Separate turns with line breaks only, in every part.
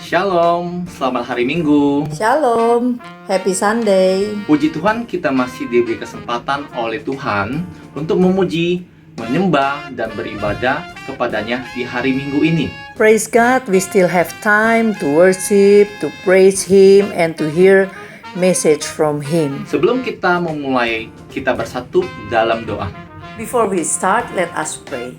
Shalom, selamat hari Minggu.
Shalom, Happy Sunday.
Puji Tuhan, kita masih diberi kesempatan oleh Tuhan untuk memuji, menyembah, dan beribadah kepadanya di hari Minggu ini.
Praise God, we still have time to worship, to praise Him, and to hear message from Him.
Sebelum kita memulai, kita bersatu dalam doa.
Before we start, let us pray.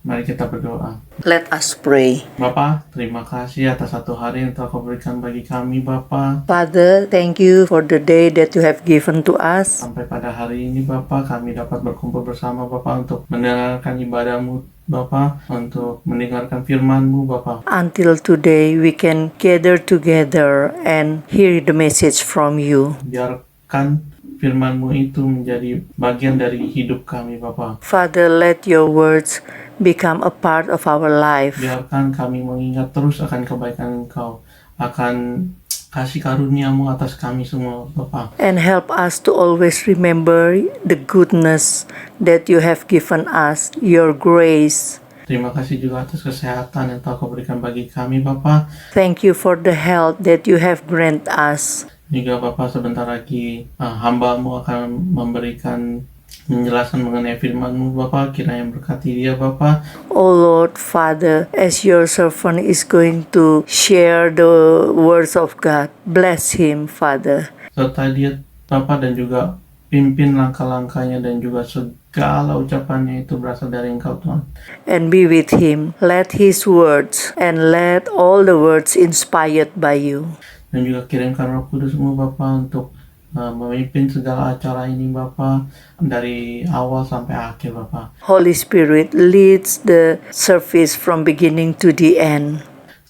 Mari kita berdoa.
Let us pray.
Bapa, terima kasih atas satu hari yang telah Kau berikan bagi kami, Bapa.
Father, thank you for the day that you have given to us.
Sampai pada hari ini, Bapa, kami dapat berkumpul bersama, Bapa, untuk mendengarkan ibadah-Mu, Bapa, untuk mendengarkan firman-Mu, Bapa.
Until today, we can gather together and hear the message from you.
Biarkan firman-Mu itu menjadi bagian dari hidup kami, Bapa.
Father, let your words become a part of our life.
Biarkan kami mengingat terus akan kebaikan Engkau, akan kasih karunia-Mu atas kami semua, Bapa.
And help us to always remember the goodness that you have given us, your grace.
Terima kasih juga atas kesehatan yang telah Kau berikan bagi kami, Bapa.
Thank you for the health that you have granted us.
Juga Bapa, sebentar lagi hamba-Mu akan memberikan menjelaskan mengenai firman-Mu, Bapa. Kiranya berkati dia, Bapa.
Oh Lord, Father, as your servant is going to share the words of God, bless him, Father.
Serta dia, Bapa, dan juga pimpin langkah-langkahnya dan juga segala ucapannya itu berasal dari Engkau, Tuhan.
And be with him. Let his words and let all the words inspired by you.
Dan juga kirimkan Roh Kudus-Mu, Bapa, untuk memimpin segala acara ini, Bapa, dari awal sampai akhir, Bapa.
Holy Spirit leads the service from beginning to the end.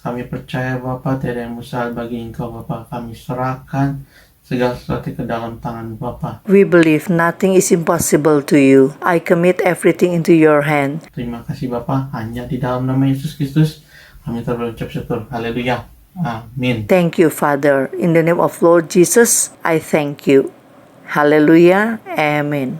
Kami percaya, Bapa, tiada yang mustahil bagi Engkau, Bapa. Kami serahkan segala sesuatu ke dalam tangan, Bapa.
We believe nothing is impossible to you. I commit everything into your hand.
Terima kasih, Bapa. Hanya di dalam nama Yesus Kristus kami telah berucap syukur. Haleluya. Amin.
Thank you, Father. In the name of Lord Jesus, I thank you. Hallelujah. Amen.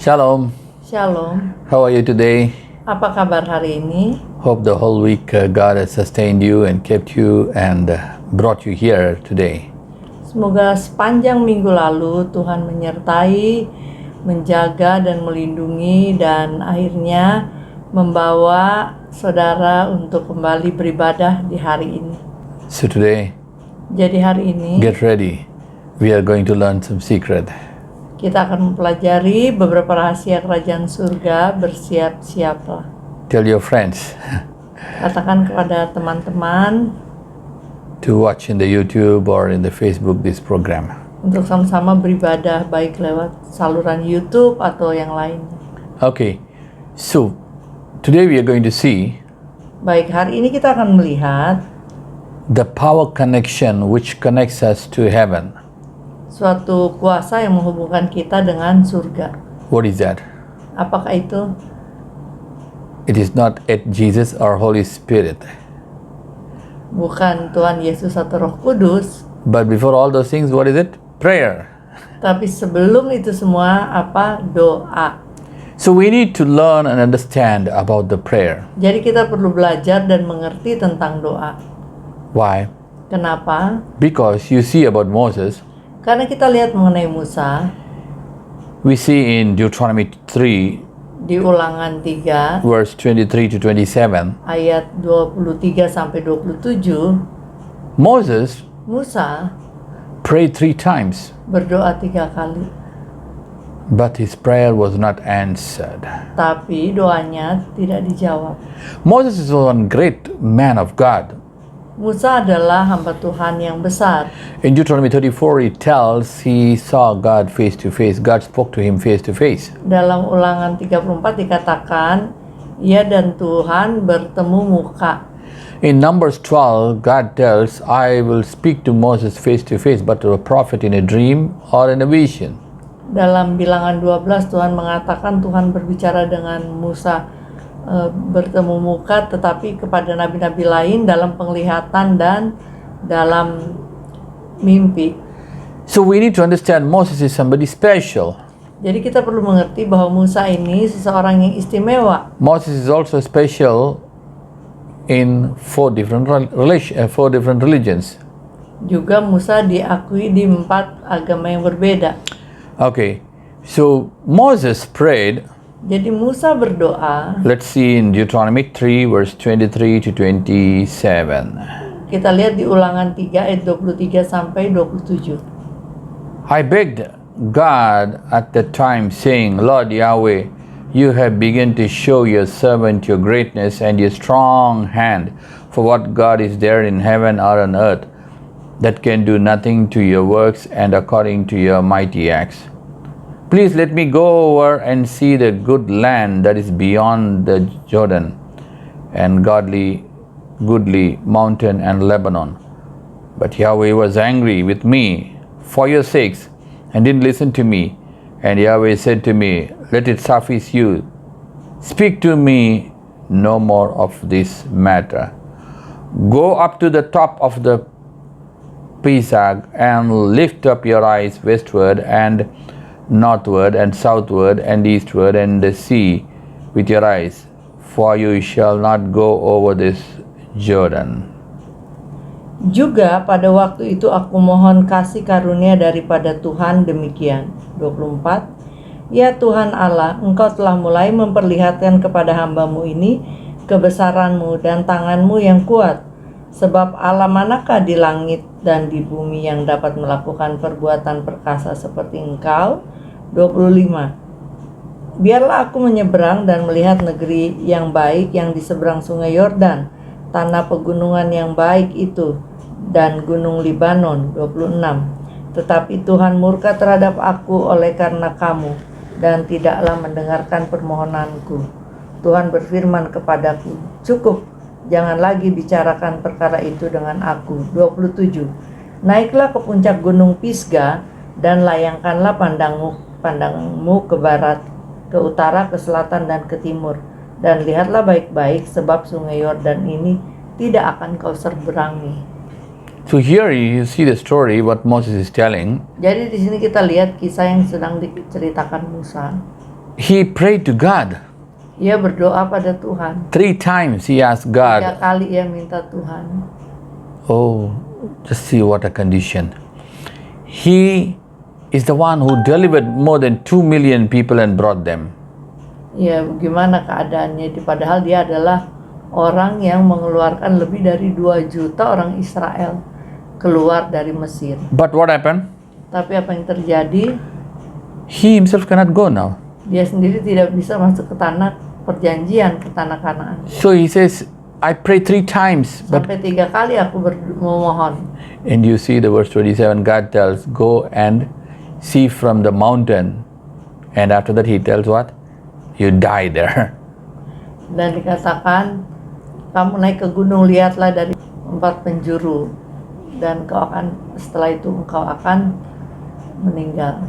Shalom.
Shalom.
How are you today?
Apa kabar hari ini?
Hope the whole week God has sustained you and kept you and brought you here today.
Semoga sepanjang minggu lalu Tuhan menyertai, menjaga dan melindungi dan akhirnya membawa saudara untuk kembali beribadah di hari ini.
So today,
Jadi hari ini
get ready. We are going to learn some secret.
kita akan mempelajari beberapa rahasia kerajaan surga. Bersiap-siaplah.
Tell your friends
Katakan kepada teman-teman
to watch in the YouTube or in the Facebook this program.
untuk sama-sama beribadah baik lewat saluran YouTube atau yang lainnya.
Okay, so today we are going to see
Baik, hari ini kita akan melihat
the power connection which connects us to heaven.
suatu kuasa yang menghubungkan kita dengan surga.
What is that?
Apakah itu?
It is not at Jesus or Holy Spirit.
Bukan Tuhan Yesus atau Roh Kudus,
But before all those things, what is it? Prayer.
tapi sebelum itu semua apa? Doa.
So we need to learn and understand about the prayer.
Jadi kita perlu belajar dan mengerti tentang doa.
Why?
Kenapa?
Because you see about Moses,
Karena kita lihat mengenai Musa
we see in Deuteronomy 3,
di Ulangan 3
verse 23 to 27,
ayat 23 sampai 27,
Moses
Musa
prayed 3 times,
berdoa 3 kali,
but his prayer was not answered.
tapi doanya tidak dijawab.
Moses is one great man of God.
Musa adalah hamba Tuhan yang besar.
In Deuteronomy 34, he tells he saw God face to face. God spoke to him face to face.
Dalam Ulangan 34 dikatakan, ia dan Tuhan bertemu muka.
In Numbers 12, God tells, I will speak to Moses face to face, but to a prophet in a dream or in a vision.
Dalam Bilangan 12 Tuhan mengatakan Tuhan berbicara dengan Musa bertemu muka, tetapi kepada nabi-nabi lain dalam penglihatan dan dalam mimpi.
So we need to understand Moses is somebody special.
Jadi kita perlu mengerti bahwa Musa ini seseorang yang istimewa.
Moses is also special in four different religions.
Juga Musa diakui di 4 agama yang berbeda.
Okay, so Moses prayed.
Jadi Musa berdoa.
Let's see in Deuteronomy 3 verse 23 to 27.
Kita lihat di Ulangan 3 ayat 23 sampai 27.
I begged God at that time, saying, Lord Yahweh, you have begun to show your servant your greatness and your strong hand. For what God is there in heaven or on earth that can do nothing to your works and according to your mighty acts? Please let me go over and see the good land that is beyond the Jordan, and goodly mountain and Lebanon. But Yahweh was angry with me for your sakes, and didn't listen to me. And Yahweh said to me, let it suffice you. Speak to me no more of this matter. Go up to the top of the Pisgah and lift up your eyes westward and northward and southward and eastward and the sea with your eyes, for you shall not go over this Jordan.
Juga pada waktu itu aku mohon kasih karunia daripada Tuhan demikian. 24. Ya Tuhan Allah, Engkau telah mulai memperlihatkan kepada hambamu ini kebesaranmu dan tanganmu yang kuat. Sebab Allah manakah di langit dan di bumi yang dapat melakukan perbuatan perkasa seperti Engkau? 25. Biarlah aku menyeberang dan melihat negeri yang baik yang di seberang sungai Yordan, tanah pegunungan yang baik itu, dan gunung Libanon. 26. Tetapi Tuhan murka terhadap aku oleh karena kamu, dan tidaklah mendengarkan permohonanku. Tuhan berfirman kepadaku, cukup, jangan lagi bicarakan perkara itu dengan aku. 27. Naiklah ke puncak gunung Pisgah, dan layangkanlah pandangmu ke barat, ke utara, ke selatan, dan ke timur. Dan lihatlah baik-baik, sebab sungai Yordan ini tidak akan kau seberangi.
So here you see the story what Moses is telling.
Jadi di sini kita lihat kisah yang sedang diceritakan Musa.
he prayed to God.
Ia berdoa pada Tuhan.
3 times he asked
3
God,
kali ia minta Tuhan.
oh, just see what a condition. He is the one who delivered more than 2 million people and brought them.
Ya, bagaimana keadaannya? Padahal dia adalah orang yang mengeluarkan lebih dari 2 juta orang Israel keluar dari Mesir.
But what happened?
Tapi apa yang terjadi?
He himself cannot go now.
Dia sendiri tidak bisa masuk ke tanah perjanjian, ke tanah Kanaan.
So he says, I prayed 3 times. But
Sampai 3 kali aku memohon.
and you see the verse 27, God tells, go and see from the mountain. And after that he tells what? You die there.
Dan dikatakan, kamu naik ke gunung, lihatlah dari 4 penjuru. Dan setelah itu engkau akan meninggal.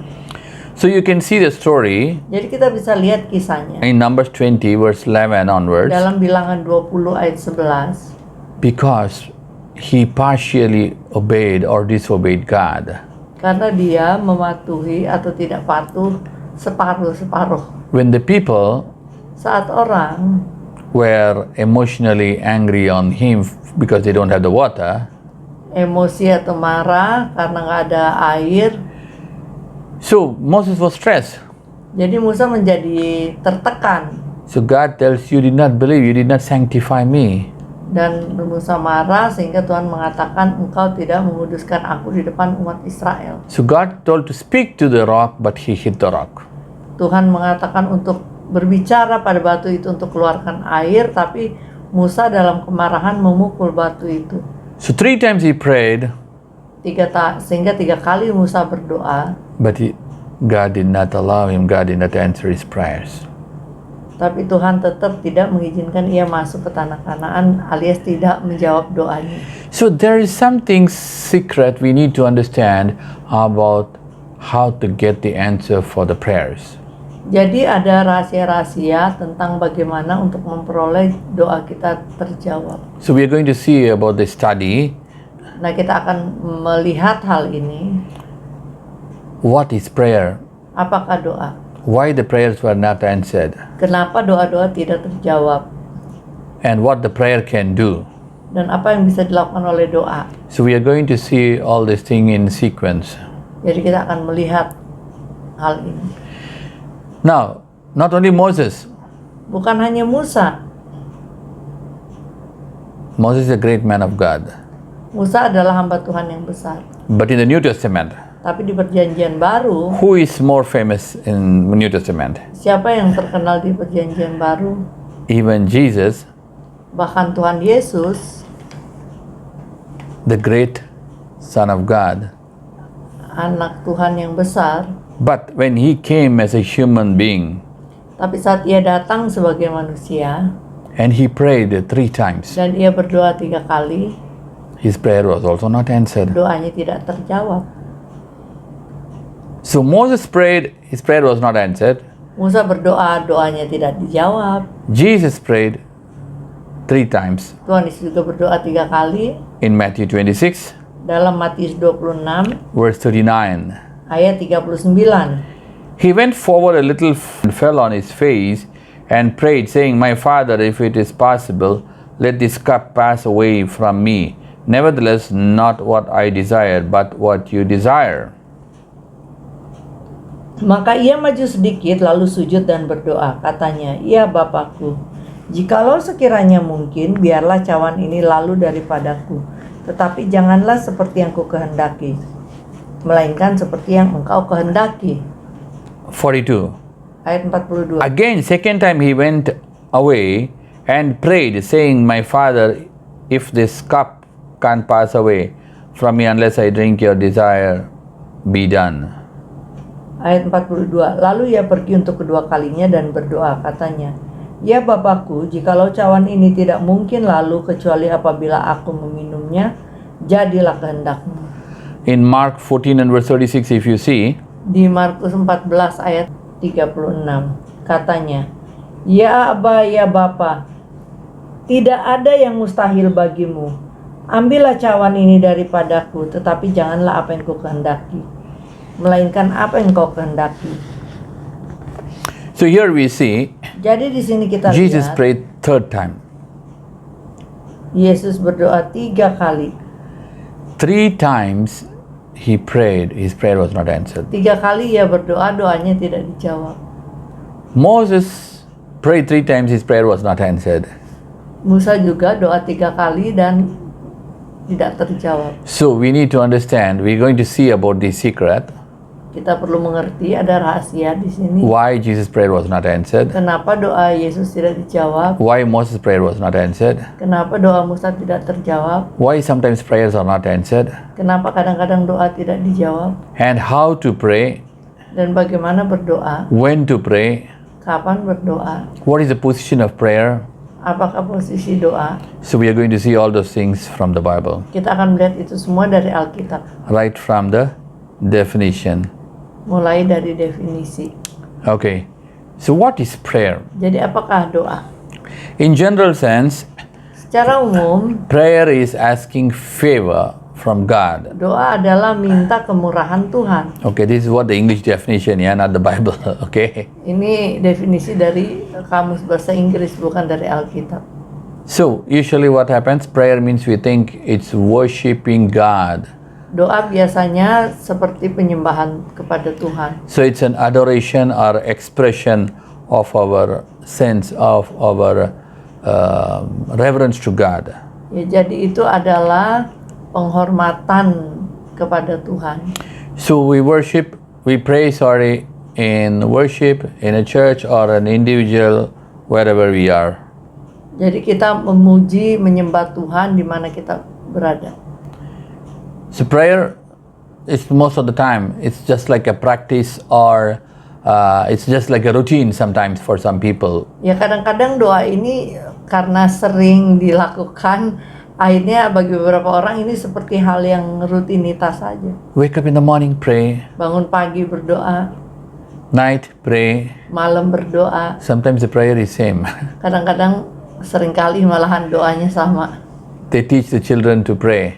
So you can see the story
Jadi kita bisa lihat kisahnya.
in Numbers 20 verse 11 onwards.
Dalam bilangan 20 ayat 11.
Because he partially obeyed or disobeyed God.
Karena dia mematuhi atau tidak patuh separuh-separuh.
When the people
Saat orang
were emotionally angry on him because they don't have the water,
emosi atau marah karena nggak ada air,
so Moses was stressed.
jadi Musa menjadi tertekan.
So God tells, you did not believe, you did not sanctify me.
Dan Musa marah sehingga Tuhan mengatakan, engkau tidak menguduskan aku di depan umat Israel.
So God told to speak to the rock, but he hit the rock.
Tuhan mengatakan untuk berbicara pada batu itu untuk keluarkan air, tapi Musa dalam kemarahan memukul batu itu.
So 3 times he prayed,
Sehingga 3 kali Musa berdoa,
but God did not allow him, God did not answer his prayers.
tapi Tuhan tetap tidak mengizinkan ia masuk ke tanah Kanaan, alias tidak menjawab doanya.
So there is something secret we need to understand about how to get the answer for the prayers.
Jadi ada rahasia-rahasia tentang bagaimana untuk memperoleh doa kita terjawab.
So we are going to see about the study.
Nah, kita akan melihat hal ini.
What is prayer?
Apakah doa?
Why the prayers were not answered?
Kenapa doa-doa tidak terjawab?
And what the prayer can do?
Dan apa yang bisa dilakukan oleh doa?
So we are going to see all this thing in sequence.
Jadi kita akan melihat hal ini.
Now, not only Moses.
Bukan hanya Musa.
Moses is a great man of God.
Musa adalah hamba Tuhan yang besar.
But in the New Testament,
Tapi di perjanjian baru,
who is more famous in the New Testament?
siapa yang terkenal di perjanjian baru?
Even Jesus,
Bahkan Tuhan Yesus,
the great Son of God.
anak Tuhan yang besar.
But when he came as a human being
Tapi saat ia datang sebagai manusia,
and he prayed 3 times,
dan ia berdoa 3 kali,
his prayer was also not answered.
doanya tidak terjawab.
So Moses prayed, his prayer was not answered.
Musa berdoa, doanya tidak dijawab.
Jesus prayed 3 times
Tuhan Yesus juga berdoa 3 kali.
in Matthew 26,
Dalam Matius 26
verse 39.
ayat 39.
He went forward a little and fell on his face and prayed, saying, my Father, if it is possible, let this cup pass away from me. Nevertheless, not what I desire, but what you desire.
Maka ia maju sedikit lalu sujud dan berdoa. Katanya, ya Bapakku, jikalau sekiranya mungkin, biarlah cawan ini lalu daripadaku. Tetapi janganlah seperti yang ku kehendaki, melainkan seperti yang engkau kehendaki.
42.
Ayat 42.
Again, second time he went away and prayed, saying, my Father, if this cup can't pass away from me unless I drink, your desire be done.
Ayat 42. Lalu ia pergi untuk kedua kalinya dan berdoa. Katanya, ya Bapakku, jikalau cawan ini tidak mungkin lalu kecuali apabila aku meminumnya, jadilah kehendakmu.
In Mark 14 and verse 36, if you see,
Di Markus 14 ayat 36 katanya, ya Aba, ya Bapa, tidak ada yang mustahil bagimu. Ambillah cawan ini daripadaku, tetapi janganlah apa yang kau kehendaki, melainkan apa yang kau kehendaki.
So here we see
Jadi di sini kita
Jesus
lihat
prayed third time.
Yesus berdoa 3 kali.
3 times he prayed, his prayer was not answered.
3 kali ia berdoa, doanya tidak dijawab.
Moses prayed 3 times, his prayer was not answered.
Musa juga doa 3 kali dan tidak terjawab.
So we need to understand, we're going to see about the secret,
Kita perlu mengerti ada rahasia di sini.
why Jesus' prayer was not answered,
Kenapa doa Yesus tidak dijawab?
why Moses' prayer was not answered,
Kenapa doa Musa tidak terjawab?
why sometimes prayers are not answered,
Kenapa kadang-kadang doa tidak dijawab?
and how to pray,
Dan bagaimana berdoa?
when to pray,
Kapan berdoa?
what is the position of prayer.
Apakah posisi doa?
So we are going to see all those things from the Bible,
Kita akan melihat itu semua dari Alkitab.
right from the definition.
Mulai dari definisi.
Okay, so what is prayer?
Jadi apakah doa?
In general sense,
Secara umum,
prayer is asking favor from God.
doa adalah minta kemurahan Tuhan.
Okay, this is what the English definition, yeah, not the Bible. Okay.
Ini definisi dari kamus bahasa Inggris, bukan dari Alkitab.
So usually what happens? Prayer means we think it's worshiping God.
Doa biasanya seperti penyembahan kepada Tuhan.
So it's an adoration or expression of our sense of our reverence to God.
Ya, jadi itu adalah penghormatan kepada Tuhan.
So we pray, in worship, in a church or an individual, wherever we are.
Jadi kita memuji, menyembah Tuhan di mana kita berada.
So prayer is most of the time, it's just like a practice or it's just like a routine sometimes for some people.
Ya kadang-kadang doa ini karena sering dilakukan, akhirnya bagi beberapa orang ini seperti hal yang rutinitas saja.
Wake up in the morning, pray.
Bangun pagi berdoa,
Night, pray.
malam berdoa.
Sometimes the prayer is same.
Kadang-kadang seringkali malahan doanya sama.
They teach the children to pray.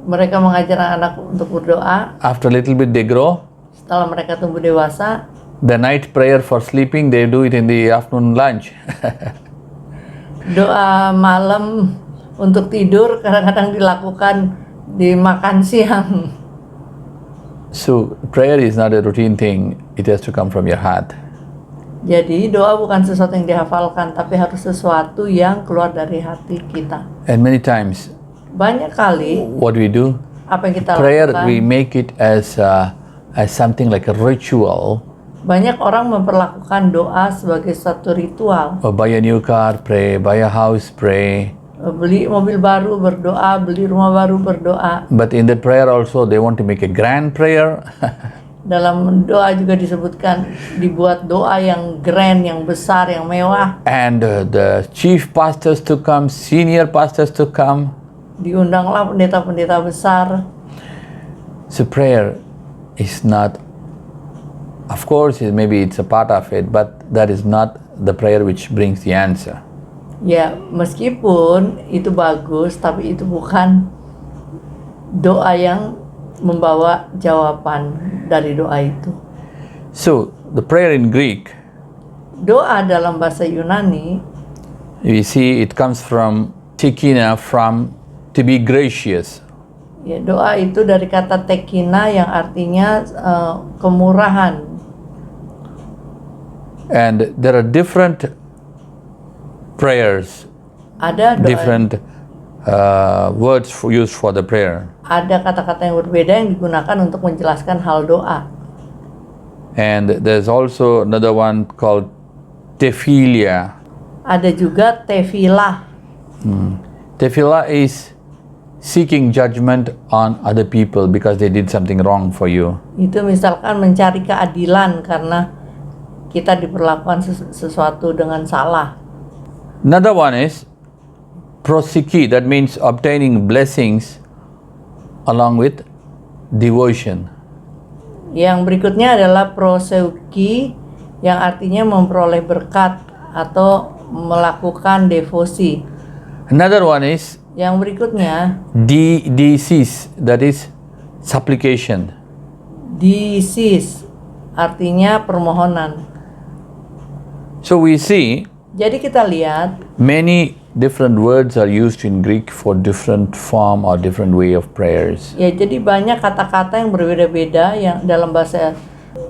Mereka mengajar anak untuk berdoa.
After a little bit they grow.
Setelah mereka tumbuh dewasa,
The night prayer for sleeping, they do it in the afternoon lunch.
doa malam untuk tidur kadang-kadang dilakukan di makan siang.
So prayer is not a routine thing. It has to come from your heart.
Jadi doa bukan sesuatu yang dihafalkan, tapi harus sesuatu yang keluar dari hati kita.
And many times,
Banyak kali
what we do,
apa yang kita
prayer,
lakukan,
we make it as something like a ritual.
banyak orang memperlakukan doa sebagai suatu ritual.
Or buy a new car, pray. Buy a house, pray.
Beli mobil baru berdoa, beli rumah baru berdoa.
But in that prayer also, they want to make a grand prayer.
Dalam doa juga disebutkan dibuat doa yang grand, yang besar, yang mewah.
And the chief pastors to come, senior pastors to come.
Diundanglah pendeta-pendeta besar.
So prayer is not, of course, maybe it's a part of it, but that is not the prayer which brings the answer.
Ya, meskipun itu bagus, tapi itu bukan doa yang membawa jawaban dari doa itu.
So the prayer in Greek,
Doa dalam bahasa Yunani,
we see it comes from tekina, from to be gracious.
ya doa itu dari kata tekina yang artinya kemurahan.
And there are different prayers,
Ada doa,
different words used for the prayer.
ada kata-kata yang berbeda yang digunakan untuk menjelaskan hal doa.
And there's also another one called tephilia.
Ada juga tefilah.
Tefillah is seeking judgment on other people because they did something wrong for you.
Itu misalkan mencari keadilan karena kita diperlakukan sesuatu dengan salah.
Another one is prosiki, that means obtaining blessings along with devotion.
Yang berikutnya adalah proseuki, yang artinya memperoleh berkat atau melakukan devosi.
Another one is
Yang berikutnya
disease, that is supplication.
disease, artinya permohonan.
So we see
Jadi kita lihat
many different words are used in Greek for different form or different way of prayers.
ya, jadi banyak kata-kata yang berbeda-beda yang dalam bahasa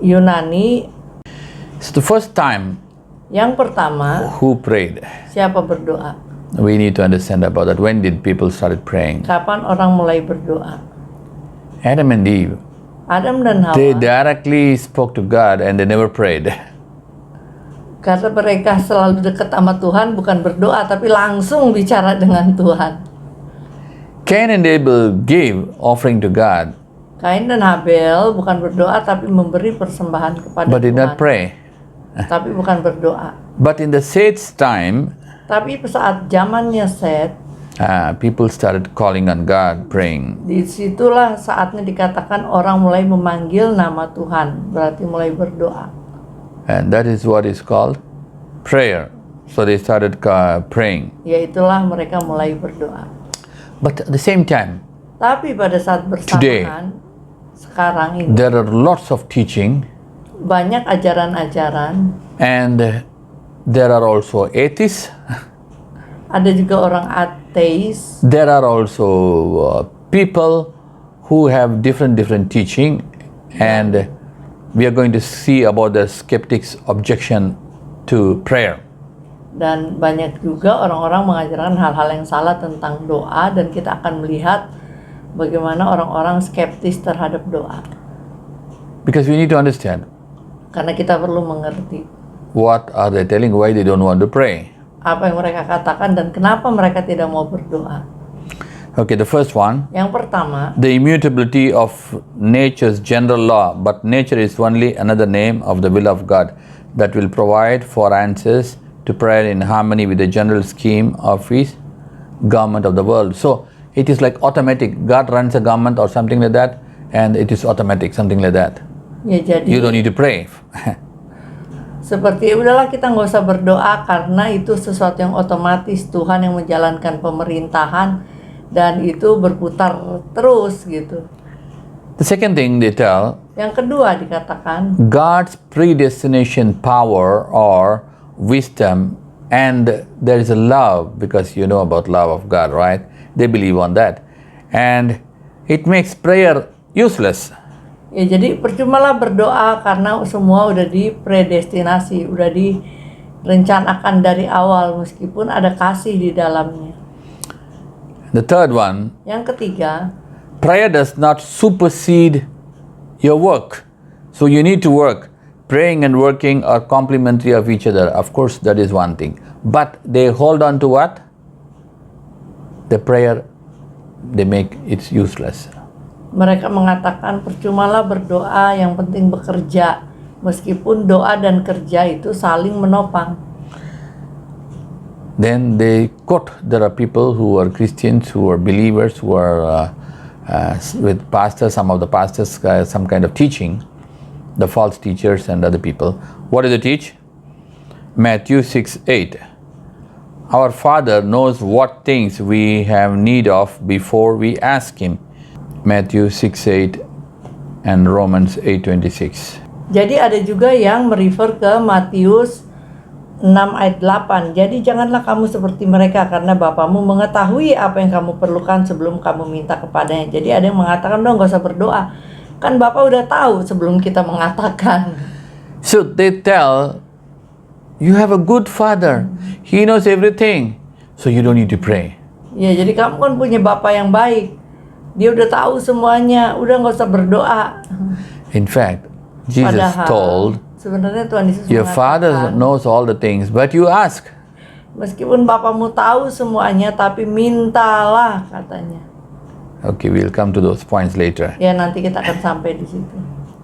Yunani.
It's the first time
Yang pertama,
who prayed.
siapa berdoa?
We need to understand about that. When did people started praying?
Kapan orang mulai berdoa?
Adam and Eve.
Adam dan
They
Hawa.
directly spoke to God and they never prayed.
Karena mereka selalu dekat sama Tuhan, bukan berdoa tapi langsung bicara dengan Tuhan.
Cain and Abel gave offering to God,
Kain dan Habel bukan berdoa tapi memberi persembahan kepada
but did
Tuhan.
not pray.
Tapi bukan berdoa.
But in the Seth's time,
Tapi saat zamannya Set,
people started calling on God, praying.
disitulah saatnya dikatakan orang mulai memanggil nama Tuhan, berarti mulai berdoa.
And that is what is called prayer. So they started praying.
Yaitulah mereka mulai berdoa.
But at the same time,
Tapi pada saat bersamaan, sekarang ini
there are lots of teaching,
banyak ajaran-ajaran.
and there are also atheists.
Ada juga orang ateis.
There are also people who have different teaching, and we are going to see about the skeptics' objection to prayer.
Dan banyak juga orang-orang mengajarkan hal-hal yang salah tentang doa, dan kita akan melihat bagaimana orang-orang skeptis terhadap doa.
Because we need to understand
Karena kita perlu mengerti
what are they telling, why they don't want to pray.
apa yang mereka katakan dan kenapa mereka tidak mau berdoa.
Okay, the first one,
Yang pertama,
the immutability of nature's general law, but nature is only another name of the will of God that will provide for answers to prayer in harmony with the general scheme of His government of the world. So it is like automatic. God runs a government or something like that, and it is automatic, something like that.
ya jadi
You don't need to pray.
seperti udahlah kita nggak usah berdoa karena itu sesuatu yang otomatis, Tuhan yang menjalankan pemerintahan dan itu berputar terus gitu.
The second thing they tell,
Yang kedua dikatakan
God's predestination power or wisdom, and there is a love, because you know about love of God, right? They believe on that, and it makes prayer useless.
ya jadi percumalah berdoa karena semua udah dipredestinasi, udah direncanakan dari awal meskipun ada kasih di dalamnya.
The third one,
Yang ketiga,
prayer does not supersede your work. So you need to work. Praying and working are complementary of each other. Of course, that is one thing. But they hold on to what? The prayer, they make it useless.
mereka mengatakan percumalah berdoa, yang penting bekerja. Meskipun doa dan kerja itu saling menopang.
Then they quote, there are people who are Christians, who are believers, who are with pastors, some of the pastors, some kind of teaching, the false teachers and other people. What do they teach? Matthew 6:8. Our Father knows what things we have need of before we ask Him. Matthew 6:8 and Romans 8:26.
Jadi ada juga yang merefer ke Matius 6 ayat 8. Jadi janganlah kamu seperti mereka karena Bapamu mengetahui apa yang kamu perlukan sebelum kamu minta kepadanya. Jadi ada yang mengatakan dong gak usah berdoa. Kan Bapak udah tahu sebelum kita mengatakan.
So they tell, you have a good Father. He knows everything. So you don't need to pray.
Ya jadi kamu kan punya Bapak yang baik. Dia udah tahu semuanya, udah gak usah berdoa.
In fact, Jesus told,
sebenarnya Tuhan Yesus
your Father
mengatakan,
knows all the things, but you ask.
meskipun Bapamu tahu semuanya, tapi mintalah katanya.
Okay, we'll come to those points later.
Ya nanti kita akan sampai di situ.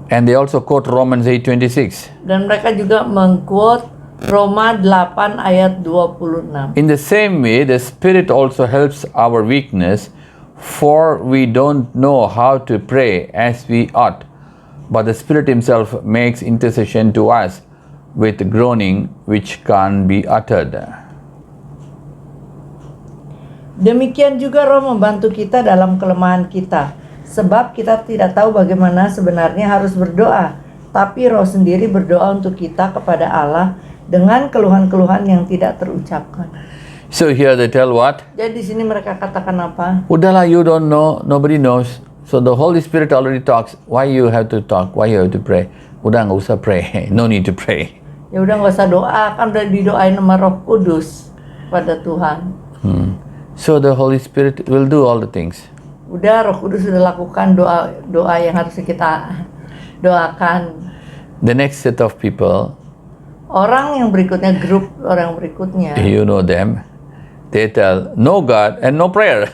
And they also quote Romans 8:26.
Dan mereka juga mengquote Roma 8 ayat 26.
In the same way, the Spirit also helps our weakness, for we don't know how to pray as we ought. But the Spirit Himself makes intercession to us with groaning which can't be uttered.
Demikian juga Roh membantu kita dalam kelemahan kita, sebab kita tidak tahu bagaimana sebenarnya harus berdoa, tapi Roh sendiri berdoa untuk kita kepada Allah dengan keluhan-keluhan yang tidak terucapkan.
So here they tell what?
Jadi di sini mereka katakan apa?
Udahlah, you don't know, nobody knows. So the Holy Spirit already talks. Why you have to talk? Why you have to pray? Udah nggak usah pray. No need to pray.
Ya udah nggak usah doa, kan udah didoain sama Roh Kudus pada Tuhan.
So the Holy Spirit will do all the things.
Udah Roh Kudus sudah lakukan doa yang harus kita doakan.
The next set of people,
Orang yang berikutnya, grup orang berikutnya,
you know them, they tell no God and no prayer.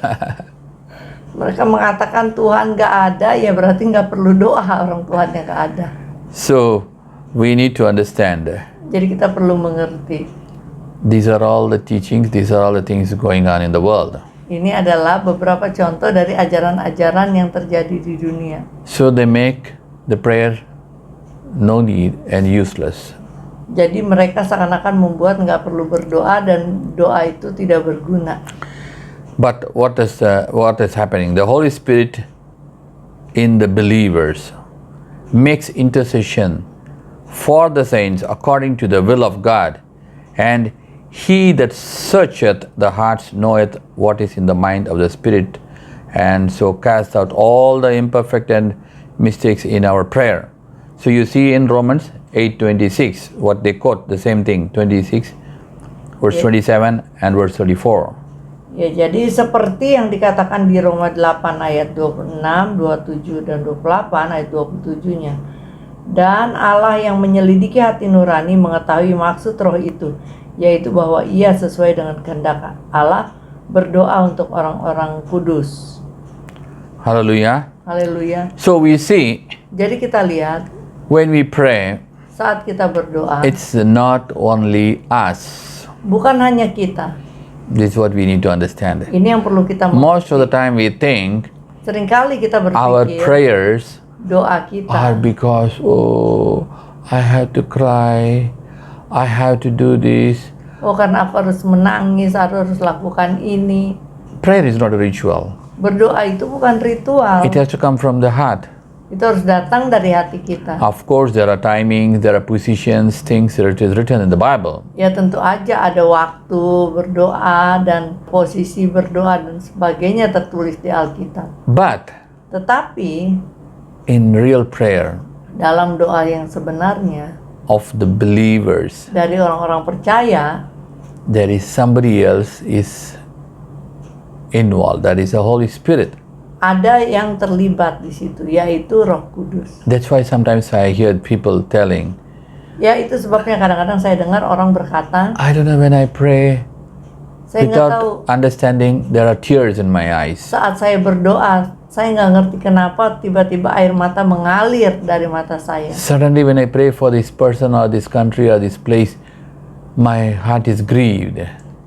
mereka mengatakan Tuhan nggak ada, ya berarti nggak perlu doa orang Tuhan yang nggak ada.
So we need to understand.
Jadi kita perlu mengerti.
These are all the teachings, these are all the things going on in the world.
Ini adalah beberapa contoh dari ajaran-ajaran yang terjadi di dunia.
So they make the prayer no need and useless.
Jadi mereka seakan-akan membuat nggak perlu berdoa dan doa itu tidak berguna.
But what is happening? The Holy Spirit in the believers makes intercession for the saints according to the will of God, and He that searcheth the hearts knoweth what is in the mind of the Spirit, and so cast out all the imperfect and mistakes in our prayer. So you see in Romans 8:26, what they quote, the same thing, 26, verse 27 and verse 34.
Ya, jadi seperti yang dikatakan di Roma 8 ayat 26, 27 dan 28 ayat 27-nya. Dan Allah yang menyelidiki hati nurani mengetahui maksud roh itu, yaitu bahwa ia sesuai dengan kehendak Allah berdoa untuk orang-orang kudus.
Hallelujah.
Haleluya.
So we see
Jadi kita lihat
when we pray,
saat kita berdoa,
it's not only us.
bukan hanya kita.
This is what we need to understand.
Ini yang perlu kita
Most of the time we think
seringkali kita
our
berpikir
prayers
doa
are
kita
because, oh, I have to cry, I have to do this.
karena aku harus menangis, aku harus lakukan ini.
Prayer is not a ritual.
Berdoa itu bukan ritual.
It has to come from the heart.
Itu harus datang dari hati kita.
Of course, there are timings, there are positions, things that is written in the Bible.
Ya tentu aja ada waktu berdoa dan posisi berdoa dan sebagainya tertulis di Alkitab.
But
Tetapi
in real prayer
dalam doa yang sebenarnya
of the believers,
dari orang-orang percaya,
there is somebody else is involved. That is the Holy Spirit.
ada yang terlibat di situ, yaitu Roh Kudus.
That's why sometimes I hear people telling,
Ya itu sebabnya kadang-kadang saya dengar orang berkata,
I don't know, when I pray
saya nggak tahu
without understanding, there are tears in my eyes.
saat saya berdoa, saya nggak ngerti kenapa tiba-tiba air mata mengalir dari mata saya.
Suddenly when I pray for this person or this country or this place, my heart is grieved.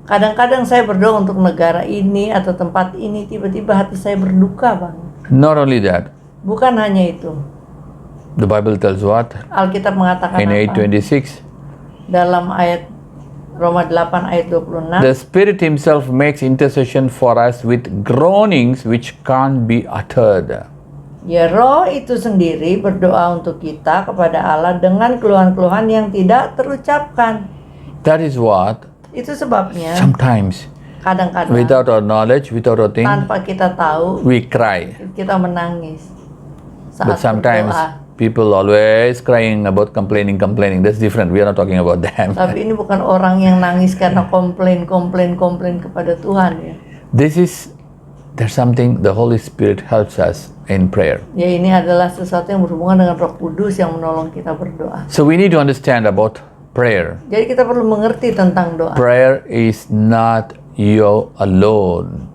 Kadang-kadang saya berdoa untuk negara ini atau tempat ini, tiba-tiba hati saya berduka banget.
Not only that,
Bukan hanya itu.
the Bible tells what?
Alkitab mengatakan
In
apa?
8:26,
Dalam ayat Roma 8 ayat 26.
the Spirit Himself makes intercession for us with groanings which can't be uttered.
Ya, Roh itu sendiri berdoa untuk kita kepada Allah dengan keluhan-keluhan yang tidak terucapkan.
That is what
Itu sebabnya
sometimes,
kadang-kadang
without our knowledge, without our thing,
tanpa kita tahu,
we cry.
kita menangis
But
saat
sometimes
berdoa.
people always crying about complaining. That's different. We are not talking about them.
Tapi ini bukan orang yang nangis karena komplain kepada Tuhan ya.
There's something the Holy Spirit helps us in prayer.
Ya, ini adalah sesuatu yang berhubungan dengan Roh Kudus yang menolong kita berdoa.
So we need to understand about prayer.
Jadi kita perlu mengerti tentang doa.
Prayer is not you alone.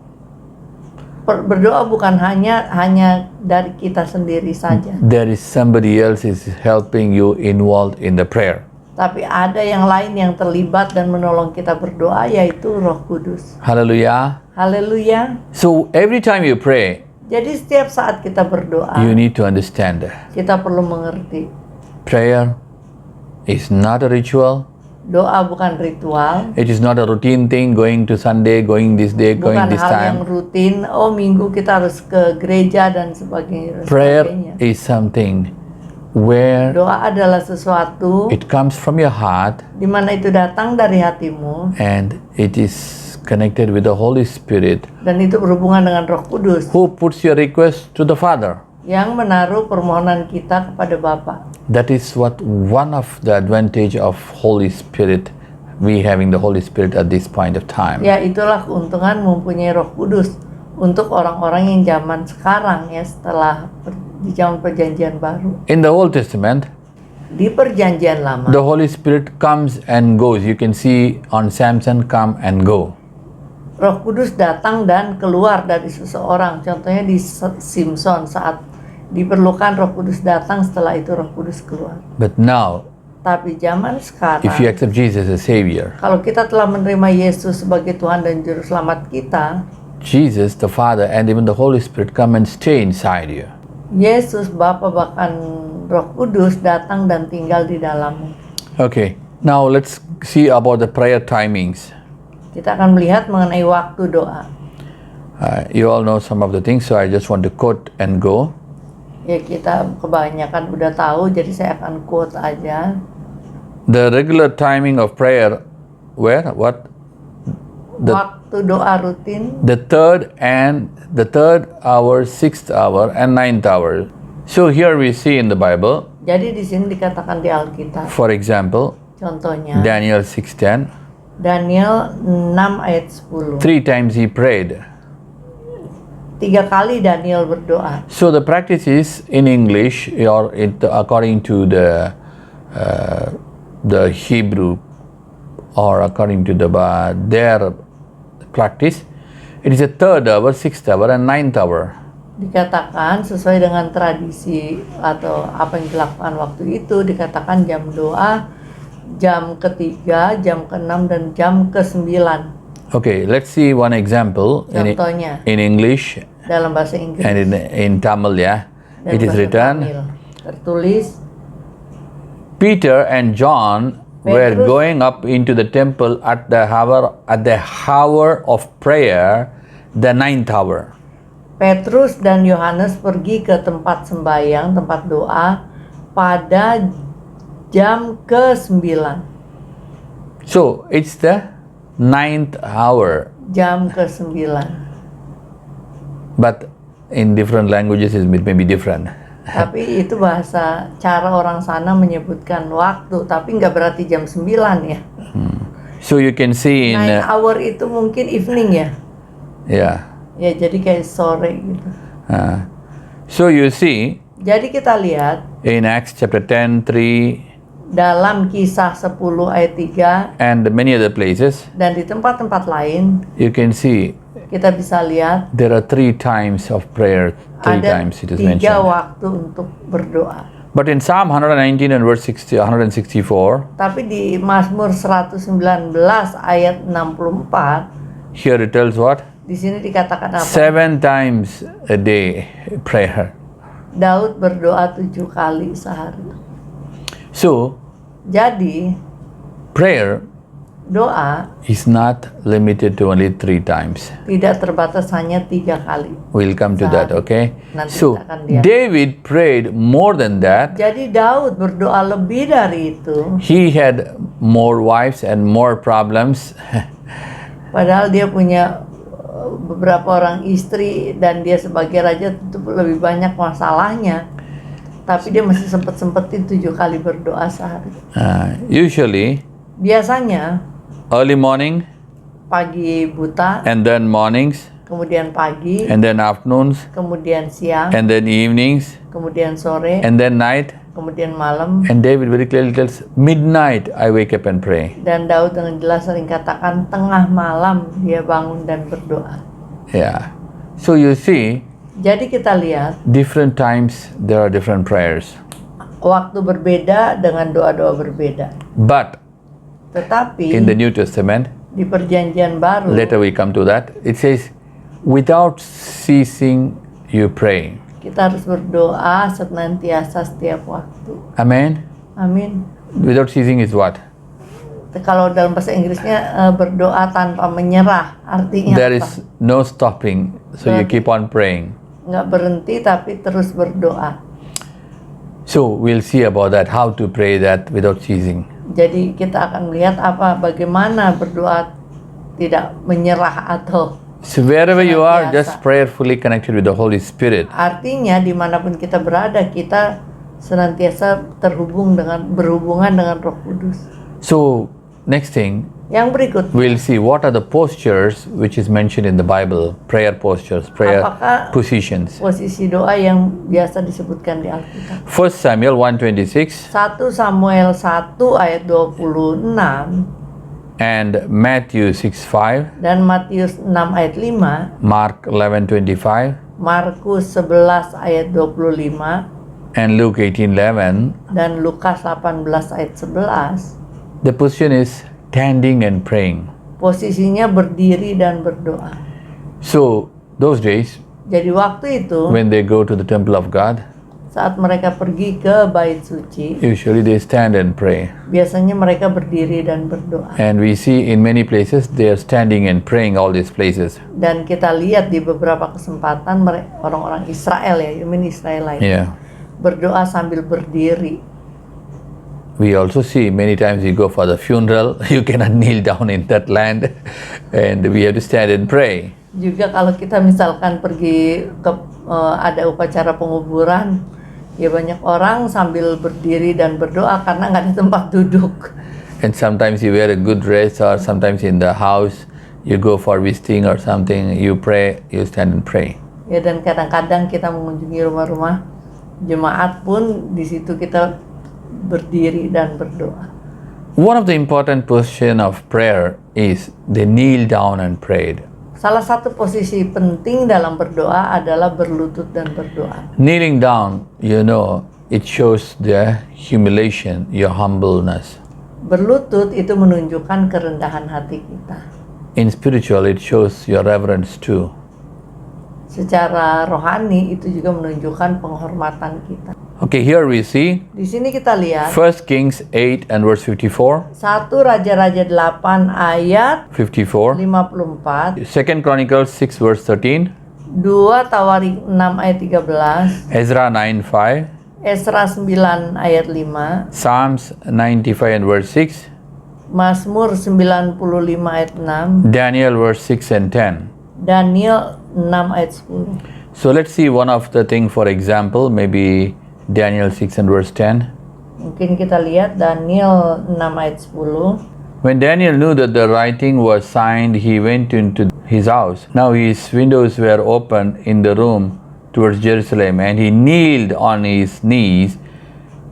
Berdoa bukan hanya dari kita sendiri saja.
There is somebody else is helping you involved in the prayer.
Tapi ada yang lain yang terlibat dan menolong kita berdoa, yaitu Roh Kudus.
Hallelujah.
Haleluya.
So every time you pray,
Jadi setiap saat kita berdoa,
you need to understand
kita perlu mengerti.
prayer is not a ritual.
Doa bukan ritual,
It is not a routine thing, going to Sunday, going this day, going
bukan
this
hal yang
time.
rutin. Minggu kita harus ke gereja dan sebagainya.
Prayer is something where
Doa adalah sesuatu
it comes from your heart
di mana itu datang dari hatimu
and it is connected with the Holy Spirit,
dan itu berhubungan dengan Roh Kudus
who puts your request to the Father.
yang menaruh permohonan kita kepada Bapa.
That is what one of the advantage of Holy Spirit, we having the Holy Spirit at this point of time.
Ya, itulah keuntungan mempunyai Roh Kudus untuk orang-orang yang zaman sekarang ya, setelah di zaman perjanjian baru.
In the Old Testament,
Di perjanjian lama,
the Holy Spirit comes and goes. You can see on Samson, come and go.
Roh Kudus datang dan keluar dari seseorang. Contohnya di Simpson, saat diperlukan Roh Kudus datang, setelah itu Roh Kudus keluar.
But now,
Tapi zaman sekarang,
if you accept Jesus as Savior,
kalau kita telah menerima Yesus sebagai Tuhan dan Juru Selamat kita,
Jesus, the Father, and even the Holy Spirit come and stay inside you.
Yesus, Bapa, bahkan Roh Kudus datang dan tinggal di dalammu.
Okay, now let's see about the prayer timings.
Kita akan melihat mengenai waktu doa.
You all know some of the things, so I just want to quote and go.
Ya, kita kebanyakan udah tahu, jadi saya akan quote aja.
The regular timing of prayer, what?
Waktu doa rutin,
The third hour, 6th hour, and 9th hour. So here we see in the Bible,
jadi di sini dikatakan di Alkitab.
for example,
Contohnya,
Daniel 6:10,
Daniel 6 ayat 10.
3 times he prayed.
3 kali Daniel berdoa.
So the practice is in English, or according to the Hebrew, or according to their practice, it is a 3rd hour, 6th hour, and 9th hour.
Dikatakan sesuai dengan tradisi atau apa yang dilakukan waktu itu, dikatakan jam doa, jam ketiga, jam ke-6, dan jam ke-9.
Okay, let's see one example
Contohnya,
in English
dalam bahasa Inggris
and in Tamil, yeah.
dan
It is
bahasa
written,
Tamil. Tertulis,
Peter and John were
Petrus-
going up into the temple at the hour of prayer, the 9th hour.
Petrus dan Yohanes pergi ke tempat sembahyang, tempat doa pada jam ke-9.
So it's the 9th hour,
Jam ke-9.
but in different languages it may be different.
Tapi itu bahasa cara orang sana menyebutkan waktu, tapi nggak berarti jam 9 ya.
So you can see in
9 hour itu mungkin evening ya.
yeah.
Ya, jadi kayak sore gitu.
So you see
Jadi kita lihat
in Acts chapter 10, 3,
dalam Kisah 10 ayat 3
and many other places,
dan di tempat-tempat lain
you can see
kita bisa lihat
there are 3 times of prayer. 3
ada
times it is
3
mentioned.
waktu untuk berdoa.
But in Psalm 119 and verse 164,
Tapi di Mazmur 119 ayat 64
here it tells what?
di sini dikatakan apa?
7 times a day prayer.
Daud berdoa 7 kali sehari.
So
Jadi
prayer
doa
is not limited to only 3 times.
tidak terbatas hanya 3 kali.
We'll come to that, okay?
Nanti
So
kita akan lihat.
David prayed more than that.
Jadi Daud berdoa lebih dari itu.
He had more wives and more problems.
Padahal dia punya beberapa orang istri dan dia sebagai raja tentu lebih banyak masalahnya. Tapi dia masih sempetin 7 kali berdoa sehari.
Usually
Biasanya
early morning,
pagi buta,
and then mornings,
kemudian pagi,
and then afternoons,
kemudian siang,
and then evenings,
kemudian sore,
and then night.
kemudian malam.
And David very clearly tells, midnight I wake up and pray.
Dan Daud dengan jelas sering katakan tengah malam dia bangun dan berdoa.
Yeah. So you see,
Jadi kita lihat
different times there are different prayers.
waktu berbeda dengan doa-doa berbeda.
But
Tetapi
in the New Testament,
di perjanjian baru
later we come to that, it says, without ceasing you pray.
kita harus berdoa senantiasa setiap waktu.
Amen?
Amin.
Without ceasing is what?
Kalau dalam bahasa Inggrisnya berdoa tanpa menyerah, artinya
There
apa?
is no stopping, so you keep on praying.
Nggak berhenti tapi terus berdoa.
So we'll see about that, how to pray that without ceasing.
Jadi kita akan melihat bagaimana berdoa tidak menyerah atau
So wherever you are,
Senantiasa.
just prayerfully connected with the Holy Spirit.
artinya dimanapun kita berada kita senantiasa berhubungan dengan Roh Kudus.
So next thing,
Yang berikut,
we'll see what are the postures which is mentioned in the Bible, prayer postures, prayer
Apakah-
positions.
posisi doa yang biasa disebutkan di Alkitab.
1 Samuel 1:26
1 Samuel 1 ayat 26
and Matthew 6:5,
dan Matius 6 ayat 5,
Mark 11:25
Markus 11 ayat 25
and Luke 18:11.
dan Lukas 18 ayat 11.
The position is standing and praying.
Posisinya berdiri dan berdoa.
So those days
Jadi waktu itu
when they go to the temple of God,
saat mereka pergi ke bait suci,
usually they stand and pray.
biasanya mereka berdiri dan berdoa.
And we see in many places they are standing and praying all these places.
Dan kita lihat di beberapa kesempatan orang-orang Israel ya, Israelite
Yeah.
berdoa sambil berdiri.
We also see many times you go for the funeral, you cannot kneel down in that land and we have to stand and pray.
Juga kalau kita misalkan pergi ke ada upacara penguburan, ya banyak orang sambil berdiri dan berdoa karena nggak ada tempat duduk.
And sometimes you wear a good dress or sometimes in the house you go for visiting or something, you pray, you stand and pray.
Ya dan kadang-kadang kita mengunjungi rumah-rumah jemaat pun di situ kita berdiri dan berdoa.
One of the important position of prayer is they kneel down and prayed.
Salah satu posisi penting dalam berdoa adalah berlutut dan berdoa.
Kneeling down, you know, it shows the humiliation, your humbleness.
Berlutut itu menunjukkan kerendahan hati kita.
In spiritual, it shows your reverence too.
Secara rohani itu juga menunjukkan penghormatan kita.
Okay, here we see
Di sini kita lihat
1 Kings 8 and verse 54,
1 Raja-Raja 8 ayat
54,
54,
2 Chronicles 6 verse 13,
2 Tawarik 6 ayat 13,
Ezra 9:5,
Esra 9 ayat 5,
Psalms 95 and verse 6,
Mazmur 95 ayat 6,
Daniel verse 6 and 10.
Daniel 6 ayat 10.
So let's see one of the thing, for example, maybe Daniel 6 and verse 10.
Mungkin kita lihat Daniel 6 ayat 10.
When Daniel knew that the writing was signed, he went into his house. Now his windows were open in the room towards Jerusalem, and he kneeled on his knees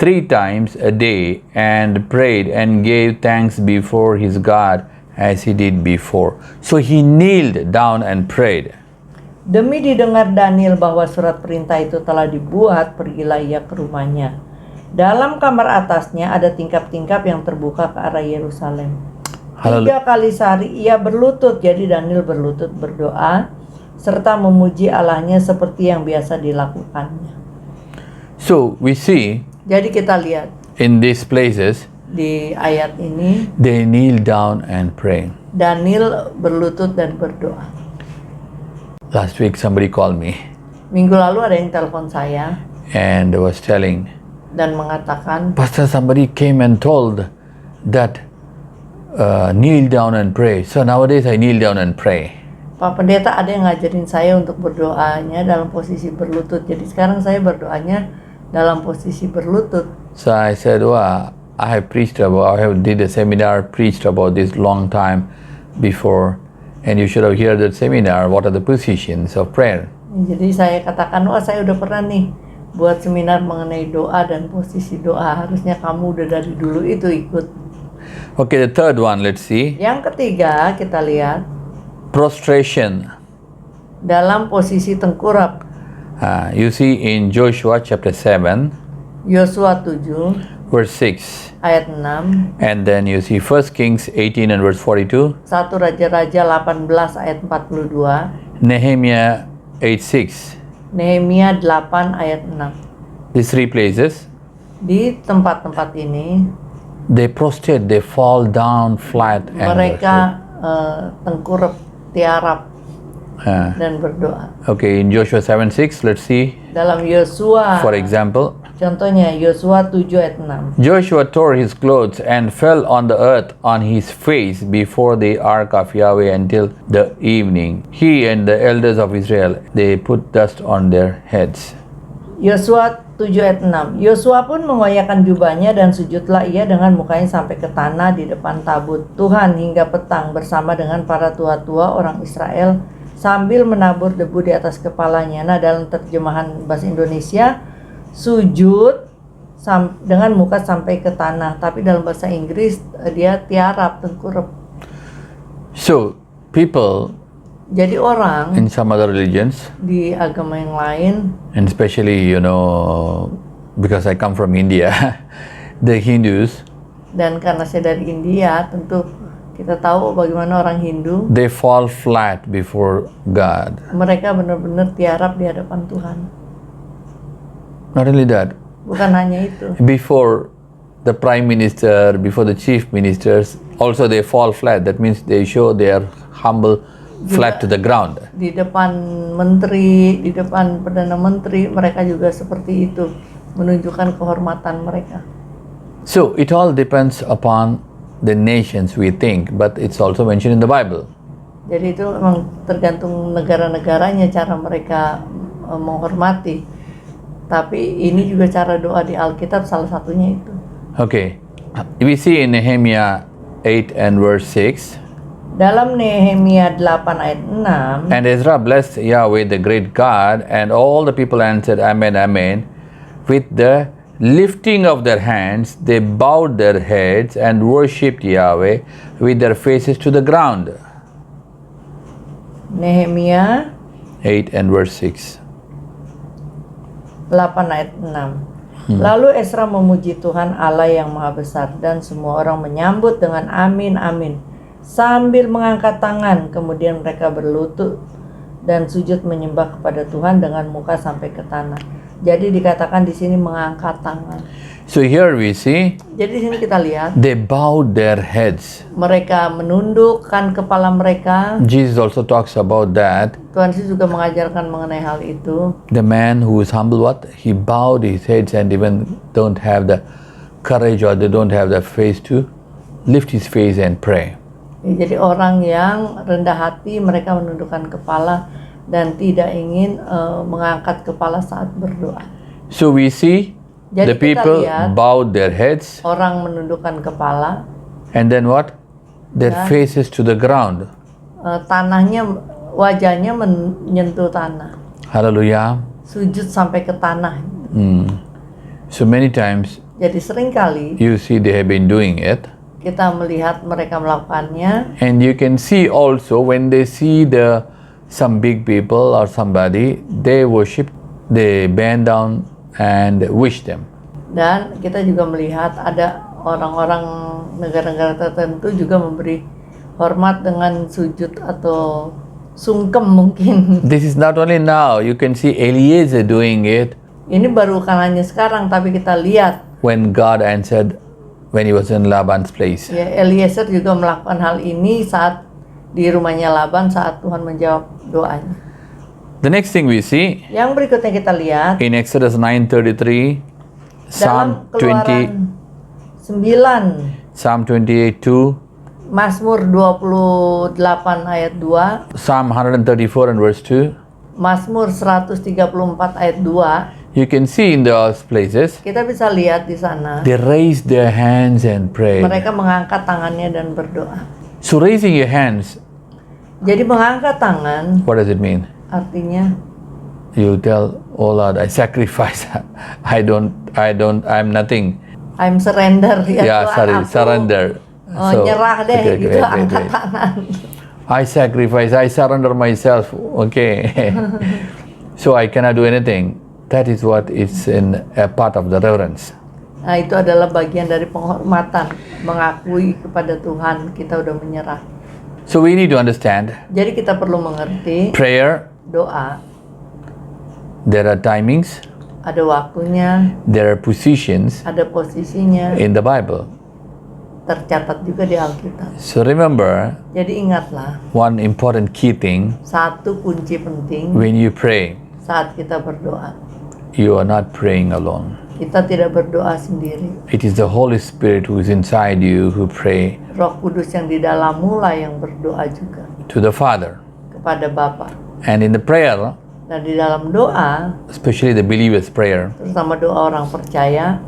3 times a day and prayed and gave thanks before his God as he did before. So he kneeled down and prayed.
Demi didengar Daniel bahwa surat perintah itu telah dibuat, pergilah ia ke rumahnya. Dalam kamar atasnya ada tingkap-tingkap yang terbuka ke arah Yerusalem. 3 kali sehari ia berlutut, jadi Daniel berlutut berdoa, serta memuji Allahnya seperti yang biasa dilakukannya.
So we see
Jadi kita lihat
in these places,
di ayat ini,
they kneel down and pray.
Daniel berlutut dan berdoa.
Last week somebody called me
Minggu lalu ada yang telepon saya
and was telling,
dan mengatakan,
Pastor, somebody came and told that kneel down and pray. So nowadays I kneel down and pray.
Pak Pendeta ada yang ngajarin saya untuk berdoanya dalam posisi berlutut. Jadi sekarang saya berdoanya dalam posisi berlutut.
So I said, well, I have did a seminar, preached about this long time before, and you should have heard that seminar, what are the positions of prayer.
Jadi saya katakan, wah saya udah pernah nih buat seminar mengenai doa dan posisi doa. Harusnya kamu udah dari dulu itu ikut.
Okay, the third one, let's see.
Yang ketiga kita lihat
Prostration.
dalam posisi tengkurap.
You see in Joshua chapter 7,
Yosua 7
verse 6.
ayat 6,
And then you see 1 Kings 18 and verse 42,
1 Raja-Raja 18 ayat 42,
Nehemiah 8:6.
Nehemia 8 ayat 6.
These 3 places,
Di tempat-tempat ini
they prostrate, they fall down flat and
mereka tengkurap, tiarap
worship.
dan berdoa.
Okay, in Joshua 7:6, let's see,
Dalam Yosua
for example,
Contohnya Yosua 7 ayat 6.
Joshua tore his clothes and fell on the earth on his face before the ark of Yahweh until the evening. He and the elders of Israel, they put dust on their heads.
Yosua 7 ayat 6. Yosua pun mengoyakkan jubahnya dan sujudlah ia dengan mukanya sampai ke tanah di depan tabut Tuhan hingga petang bersama dengan para tua-tua orang Israel sambil menabur debu di atas kepalanya. Nah, dalam terjemahan bahasa Indonesia, sujud dengan muka sampai ke tanah, tapi dalam bahasa Inggris dia tiarap, tengkurap.
So, people
Jadi orang
in some other religions,
di agama yang lain,
and especially, because I come from India, the Hindus,
dan karena saya dari India, tentu kita tahu bagaimana orang Hindu,
they fall flat before God.
mereka benar-benar tiarap di hadapan Tuhan.
Not only that,
Bukan hanya itu,
before the prime minister, before the chief ministers, also they fall flat. That means they show their humble flat to the ground.
di depan menteri, di depan perdana menteri, mereka juga seperti itu, menunjukkan kehormatan mereka.
So it all depends upon the nations we think, but it's also mentioned in the Bible.
Jadi itu memang tergantung negara-negaranya cara mereka menghormati. Tapi ini juga cara doa di Alkitab, salah satunya itu.
Okay, we see in Nehemiah 8 and verse 6,
Dalam Nehemia 8 ayat 6,
and Ezra blessed Yahweh the great God, and all the people answered, Amen, Amen. With the lifting of their hands, they bowed their heads and worshipped Yahweh with their faces to the ground.
Nehemia
8 and verse 6.
8 ayat 6. Lalu Ezra memuji Tuhan Allah yang Maha Besar, dan semua orang menyambut dengan amin amin sambil mengangkat tangan. Kemudian mereka berlutut dan sujud menyembah kepada Tuhan dengan muka sampai ke tanah. Jadi dikatakan di sini mengangkat tangan.
So here we see
Jadi di sini kita lihat
they bowed their heads.
mereka menundukkan kepala mereka.
Jesus also talks about that.
Tuhan Yesus juga mengajarkan mengenai hal itu.
The man who is humble, what? He bowed his heads and even don't have the courage or they don't have the face to lift his face and pray.
Jadi orang yang rendah hati, mereka menundukkan kepala dan tidak ingin mengangkat kepala saat berdoa.
So we see
Jadi
the
kita
people
lihat
bowed their heads
orang menundukkan kepala,
and then what? Their
Ya.
faces to the ground.
tanahnya, wajahnya menyentuh tanah,
Hallelujah.
sujud sampai ke tanah.
So many times
Jadi seringkali
you see they have been doing it.
kita melihat mereka melakukannya,
And you can see also when they see some big people or somebody, they worship, they bend down and wish them.
dan kita juga melihat ada orang-orang negara-negara tertentu juga memberi hormat dengan sujud atau sungkem mungkin.
This is not only now, you can see Eliezer doing it
Ini baru kan hanya sekarang, tapi kita lihat
when God answered when he was in Laban's place.
ya Eliezer juga melakukan hal ini saat di rumahnya Laban saat Tuhan menjawab doanya.
The next thing we see
Yang berikutnya kita lihat
in Exodus 9:33,
dalam
Psalm 20,
Keluaran 9,
Psalm 28:2,
Mazmur 28 ayat 2,
Psalm 134 and verse 2.
Mazmur 134 ayat 2.
You can see in those places,
Kita bisa lihat di sana
they raised their hands and prayed.
mereka mengangkat tangannya dan berdoa.
So raising your hands,
Jadi mengangkat tangan
what does it mean?
artinya
You tell, oh Lord, I sacrifice. I'm nothing.
I'm surrender ya
Yeah,
Tuhan,
sorry,
aku,
surrender.
nyerah deh
okay,
gitu,
wait.
angkat tangan.
I sacrifice, I surrender myself. Okay. So I cannot do anything. That is what is in a part of the reverence.
Nah, itu adalah bagian dari penghormatan, mengakui kepada Tuhan kita udah menyerah.
So we need to understand
Jadi kita perlu mengerti
prayer,
doa
there are timings,
ada waktunya,
there are positions
ada posisinya,
in the Bible.
tercatat juga di Alkitab.
So remember,
Jadi ingatlah,
one important key thing,
satu kunci penting
when you pray,
saat kita berdoa,
you are not praying alone.
Kita tidak berdoa sendiri.
It is the Holy Spirit who is inside you who pray
Roh Kudus yang di dalammu lah yang berdoa juga
to the Father.
kepada Bapa.
And in the prayer,
Dan di dalam doa,
especially the believer's prayer,
terutama doa orang percaya,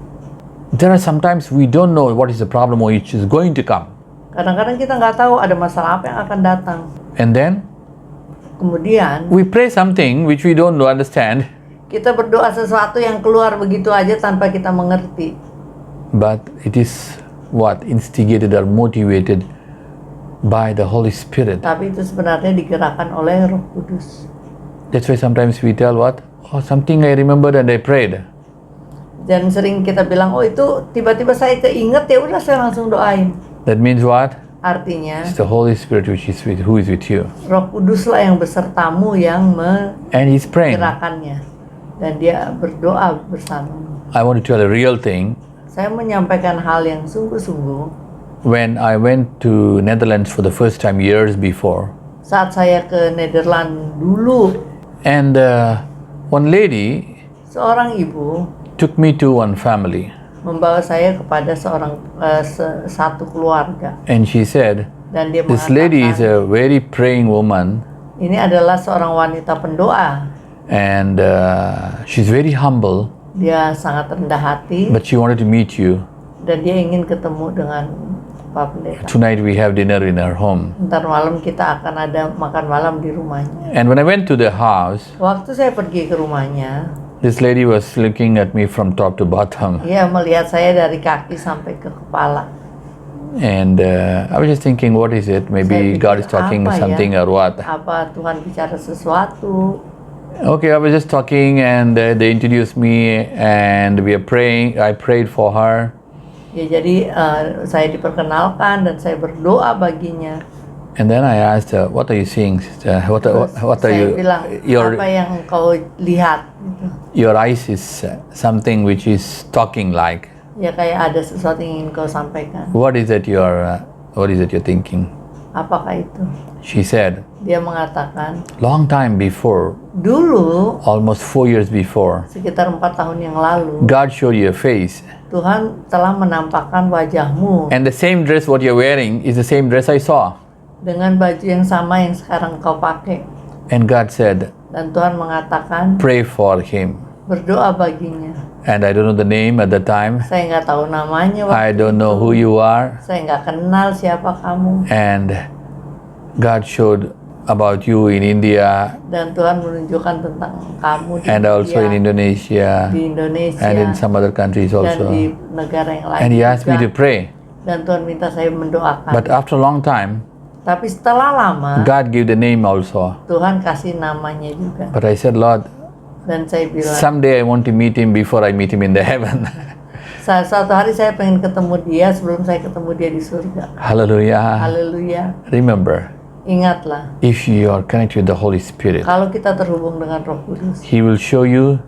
there are sometimes we don't know what is the problem which is going to come.
kadang-kadang kita nggak tahu ada masalah apa yang akan datang.
And then
Kemudian
we pray something which we don't understand,
kita berdoa sesuatu yang keluar begitu aja tanpa kita mengerti.
but it is what? Instigated or motivated by the Holy Spirit.
Tapi itu sebenarnya digerakkan oleh Roh Kudus.
That's why sometimes we tell what? Oh, something I remembered and I prayed.
Dan sering kita bilang, oh itu tiba-tiba saya keinget, ya udah saya langsung doain.
That means what?
Artinya
It's the Holy Spirit which is with, who is with you.
Roh Kudus lah yang besertamu yang
And He's praying.
menggerakkannya. Dan dia berdoa bersamamu.
I want to tell a real thing.
Saya menyampaikan hal yang sungguh-sungguh.
When I went to Netherlands for the first time years before,
Saat saya ke Nederland dulu,
and one lady
seorang ibu
took me to one family,
membawa saya kepada satu keluarga.
and she said,
Dan dia
this lady is
mengatakan,
a very praying woman,
ini adalah seorang wanita pendoa.
and she's very humble,
Dia sangat rendah hati,
but she wanted to meet you.
dan dia ingin ketemu dengan Pak Pendeta.
Tonight we have dinner in her home.
Ntar malam kita akan ada makan malam di rumahnya.
And when I went to the house,
Waktu saya pergi ke rumahnya,
this lady was looking at me from top to bottom,
dia melihat saya dari kaki sampai ke kepala.
and I was just thinking, what is it? Maybe
Saya
God is
pikir,
talking
apa ya?
something or what?
Apa Tuhan bicara sesuatu?
Okay, I was just talking, and they introduced me, and we are praying. I prayed for her,
Ya jadi saya diperkenalkan dan saya berdoa baginya.
and then I asked her, "What are you seeing, sister? What are
Saya
you?
bilang, apa yang kau lihat? Gitu.
Your eyes is something which is talking like.
Ya kayak ada sesuatu yang ingin kau sampaikan.
What is it you're thinking?"
Apakah itu?
She said,
Dia mengatakan,
long time before,
dulu
almost 4 years before,
sekitar 4 tahun yang lalu,
God showed you a face,
Tuhan telah menampakkan wajahmu
and the same dress what you're wearing is the same dress I saw.
dengan baju yang sama yang sekarang kau pakai.
And God said,
Dan Tuhan mengatakan,
pray for him.
berdoa baginya.
And I don't know the name at the time.
Saya nggak tahu namanya
I
waktu
don't know
itu.
who you are.
Saya nggak kenal siapa kamu.
And God showed about you in India,
Dan Tuhan menunjukkan tentang kamu di
and also in
India,
Indonesia,
di Indonesia,
and in some other countries
dan
also.
di negara yang lain
And He asked me to
juga.
pray.
Dan Tuhan minta saya mendoakan.
But after a long time,
Tapi setelah lama,
God gave the name also.
Tuhan kasih namanya juga.
But I said, Lord,
Dan saya bilang,
someday I want to meet Him before I meet Him in the heaven.
suatu hari saya pengen ketemu dia sebelum saya ketemu dia di surga.
Hallelujah.
Haleluya.
Remember,
Ingatlah,
if you are connected with the Holy Spirit,
kalau kita terhubung dengan Roh Kudus,
He will show you,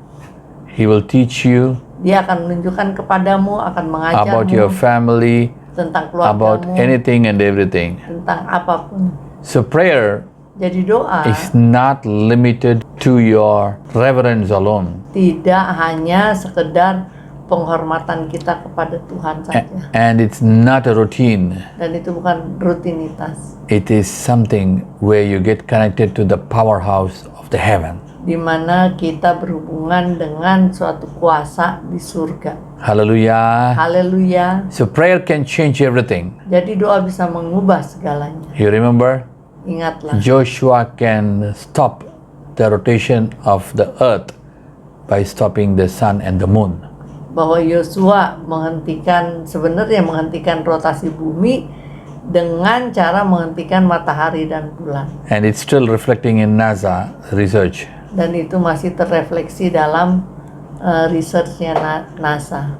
He will teach you
dia akan menunjukkan kepadamu, akan
about your
mengajarmu
family,
tentang
about
keluargamu,
anything and everything.
tentang apapun.
So prayer
Jadi doa
is not limited to your reverence alone.
tidak hanya sekedar penghormatan kita kepada Tuhan saja.
And it's not a routine.
Dan itu bukan rutinitas.
It is something where you get connected to the powerhouse of the heaven.
Di mana kita berhubungan dengan suatu kuasa di surga.
Hallelujah.
Haleluya.
So prayer can change everything.
Jadi doa bisa mengubah segalanya.
You remember?
Ingatlah,
Joshua can stop the rotation of the earth by stopping the sun and the moon.
bahwa Yosua sebenarnya menghentikan rotasi bumi dengan cara menghentikan matahari dan bulan.
And it's still reflecting in NASA research.
Dan itu masih terrefleksi dalam researchnya NASA.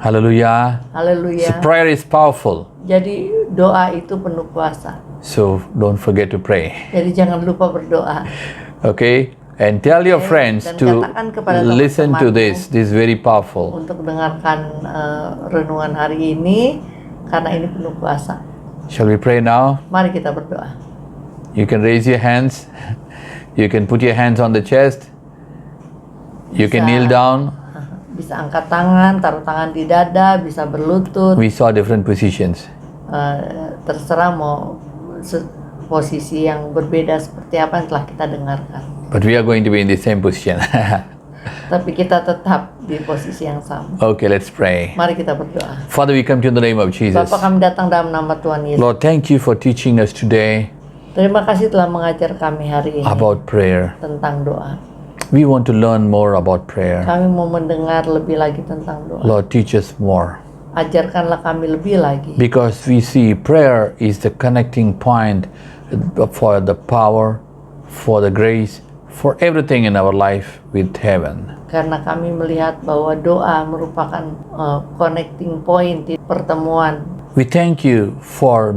Hallelujah.
Haleluya.
So prayer is powerful.
Jadi doa itu penuh kuasa.
So don't forget to pray.
Jadi jangan lupa berdoa.
Okay? And tell your friends
dan
to
katakan kepada
listen to
teman-temanmu
this. This is very powerful.
Untuk dengarkan renungan hari ini karena ini penuh kuasa.
Shall we pray now?
Mari kita berdoa.
You can raise your hands. You can put your hands on the chest. You can kneel down.
Bisa angkat tangan, taruh tangan di dada, bisa berlutut.
We saw different positions.
Terserah mau posisi yang berbeda seperti apa yang telah kita dengarkan.
But we are going to be in the same position.
Tapi kita tetap di posisi yang sama.
Okay, let's pray.
Mari kita berdoa.
Father, we come to you in the name of Jesus.
Bapa, kami datang dalam nama Tuhan Yesus.
Lord, thank you for teaching us today
Terima kasih telah mengajar kami hari ini
about prayer.
tentang doa.
We want to learn more about prayer.
Kami mau mendengar lebih lagi tentang doa.
Lord, teach us more.
Ajarkanlah kami lebih lagi.
Because we see prayer is the connecting point for the power, for the grace, for everything in our life with heaven.
Karena kami melihat bahwa doa merupakan connecting point di pertemuan.
We thank you for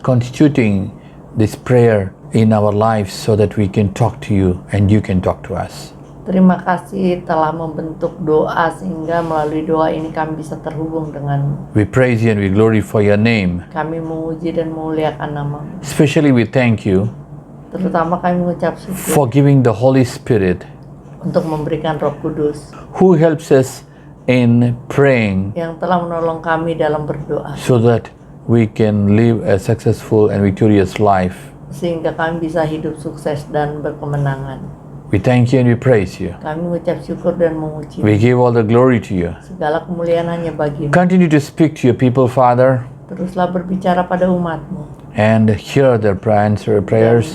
constituting this prayer in our lives so that we can talk to you and you can talk to us.
Terima kasih telah membentuk doa sehingga melalui doa ini kami bisa terhubung dengan.
We praise you and we glorify your name.
Kami memuji dan memuliakan nama-Mu.
Especially we thank you
Terutama kami mengucap syukur
for giving the Holy Spirit
untuk memberikan Roh Kudus
who helps us in praying
yang telah menolong kami dalam berdoa
so that we can live a successful and victorious life.
sehingga kami bisa hidup sukses dan berkemenangan.
We thank you and we praise you.
Kami mengucap syukur dan memuji.
We give all the glory to you.
Segala kemuliaan hanya bagi-Mu.
Continue to speak to your people, Father,
Teruslah berbicara pada umat-Mu.
and hear their prayers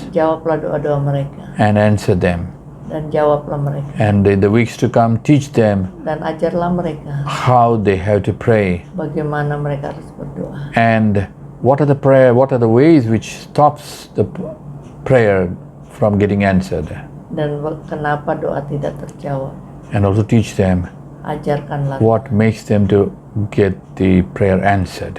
Dan jawablah doa-doa mereka.
and answer them.
Dan jawablah mereka.
And in the weeks to come, teach them
Dan ajarlah mereka
how they have to pray
bagaimana mereka harus berdoa.
and what are the ways which stops the prayer from getting answered.
Dan kenapa doa tidak terjawab.
And also teach them
Ajarkanlah
what makes them to get the prayer answered.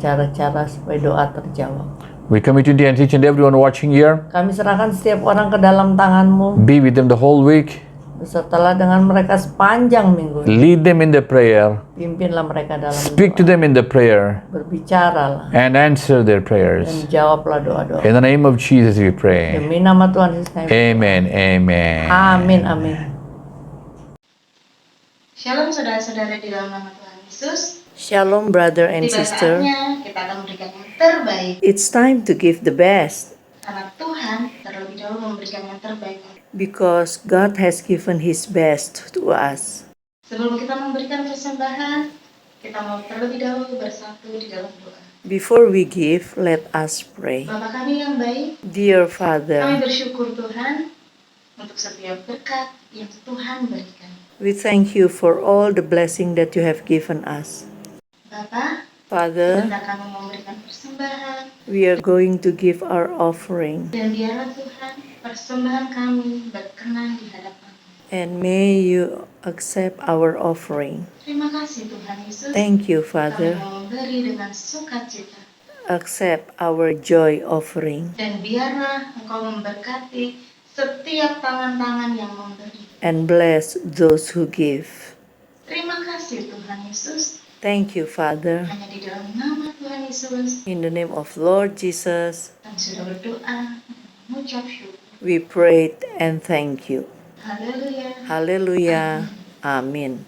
cara-cara supaya doa terjawab.
We commit to thee and each and everyone watching here.
Kami serahkan setiap orang ke dalam tangan-Mu.
Be with them the whole week.
Besertalah dengan mereka sepanjang minggu ini.
Lead them in the prayer.
Pimpinlah mereka dalam
Speak to
doa.
them in the prayer
Berbicaralah
and answer their
dan
prayers.
jawablah doa-doa.
In the name of Jesus we pray.
Demi nama Tuhan Yesus kami.
Amen. Amen.
Amin, amin.
Shalom saudara-saudara di dalam nama Tuhan Yesus.
Shalom brother and
Tiba
sister.
saatnya kita akan memberikan yang terbaik.
It's time to give the best
Karena Tuhan terlebih dahulu memberikan yang terbaik.
because God has given His best to us.
Sebelum kita memberikan persembahan, kita mau terlebih dahulu bersatu di dalam doa.
Before we give, let us pray.
Bapa kami yang baik,
Dear
kami
Father,
bersyukur Tuhan untuk setiap berkat yang Tuhan berikan.
we thank you for all the blessing that you have given us.
Bapa,
Father,
hendak kami memberikan persembahan,
we are going to give our offering,
dan biarlah Tuhan persembahan kami berkenan di hadapan.
and may you accept our offering.
Terima kasih Tuhan Yesus.
Thank you,
Kami
Father.
mau memberi dengan sukacita.
Accept our joy offering,
Dan biarlah Engkau memberkati setiap tangan-tangan yang memberi.
and bless those who give.
Terima kasih Tuhan Yesus.
Thank you, Father.
Hanya di dalam nama Tuhan Yesus
In the name of Lord Jesus,
kami sudah berdoa, mengucap syukur.
we prayed and thank you.
Haleluya.
Hallelujah. Amin.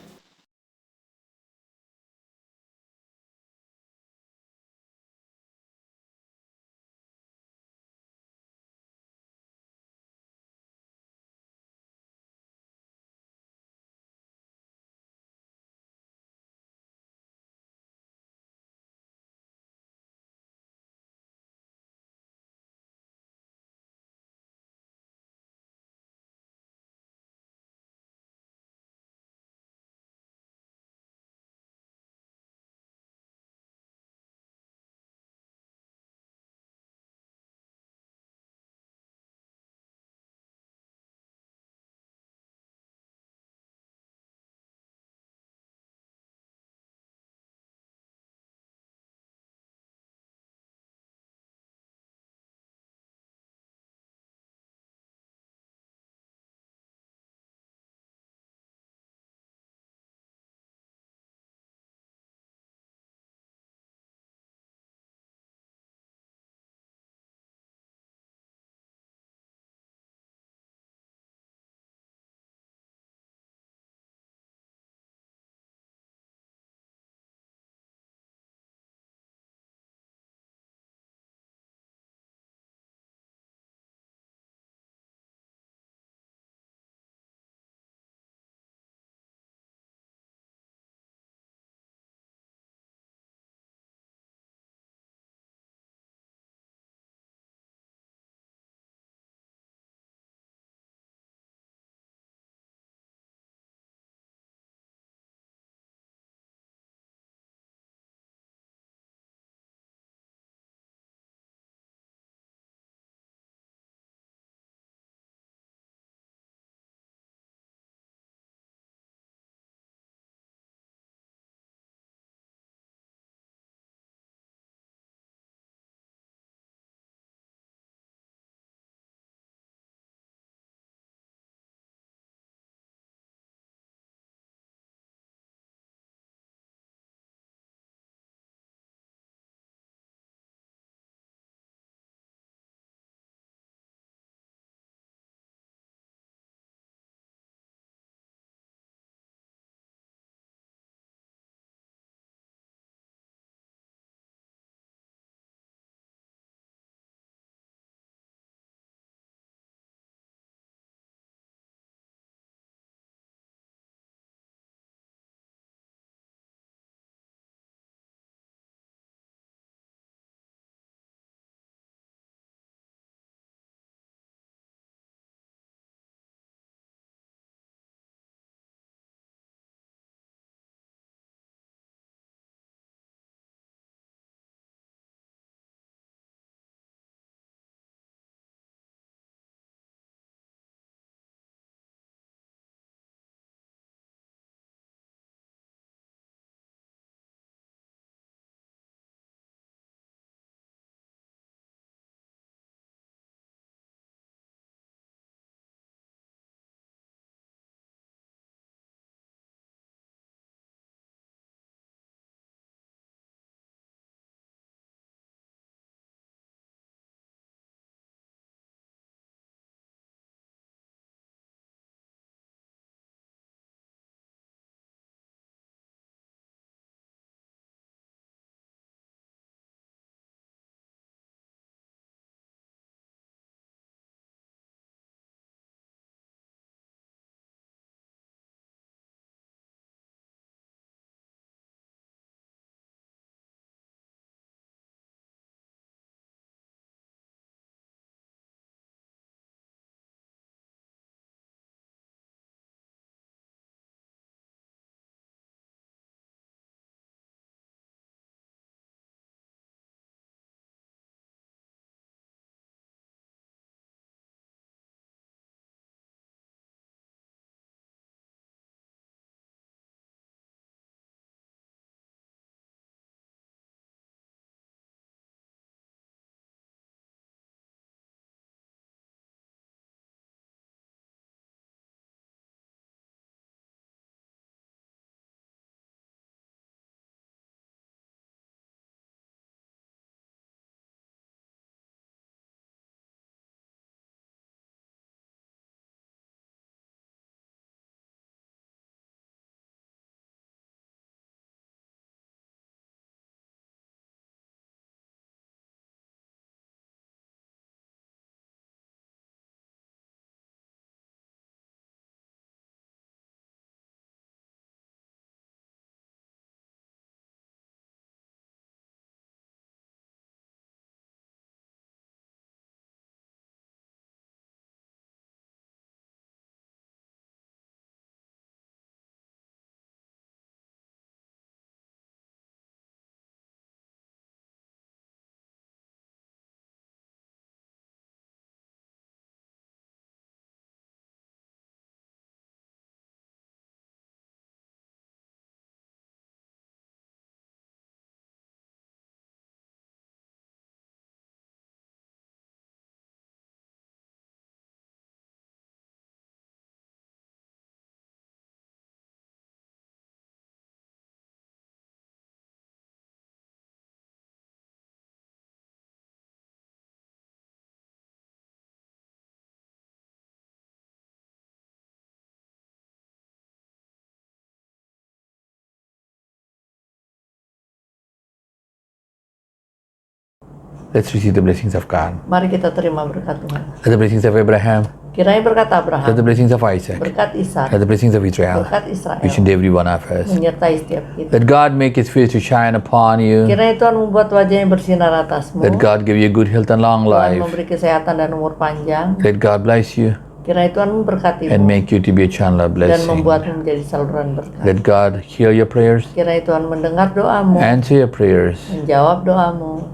Let's receive the blessings of God.
Mari kita terima berkat Tuhan.
Let the blessings of Abraham,
Kiranya berkat
let the
Abraham,
blessings of Isaac,
berkat Ishak,
let the blessings of Israel,
berkat Israel
each and every one of us.
menyertai setiap kita.
Let God make His face to shine upon you.
Kiranya Tuhan membuat wajahnya bersinar atasmu.
Let God give you good health and long
Tuhan
life.
memberi kesehatan dan umur panjang.
Let God bless you
Kiranya Tuhan memberkatimu
and make you to be a channel of
dan
blessing.
membuatmu menjadi saluran berkat.
Let God hear your prayers,
Kiranya Tuhan mendengar doamu,
answer your prayers.
menjawab doamu.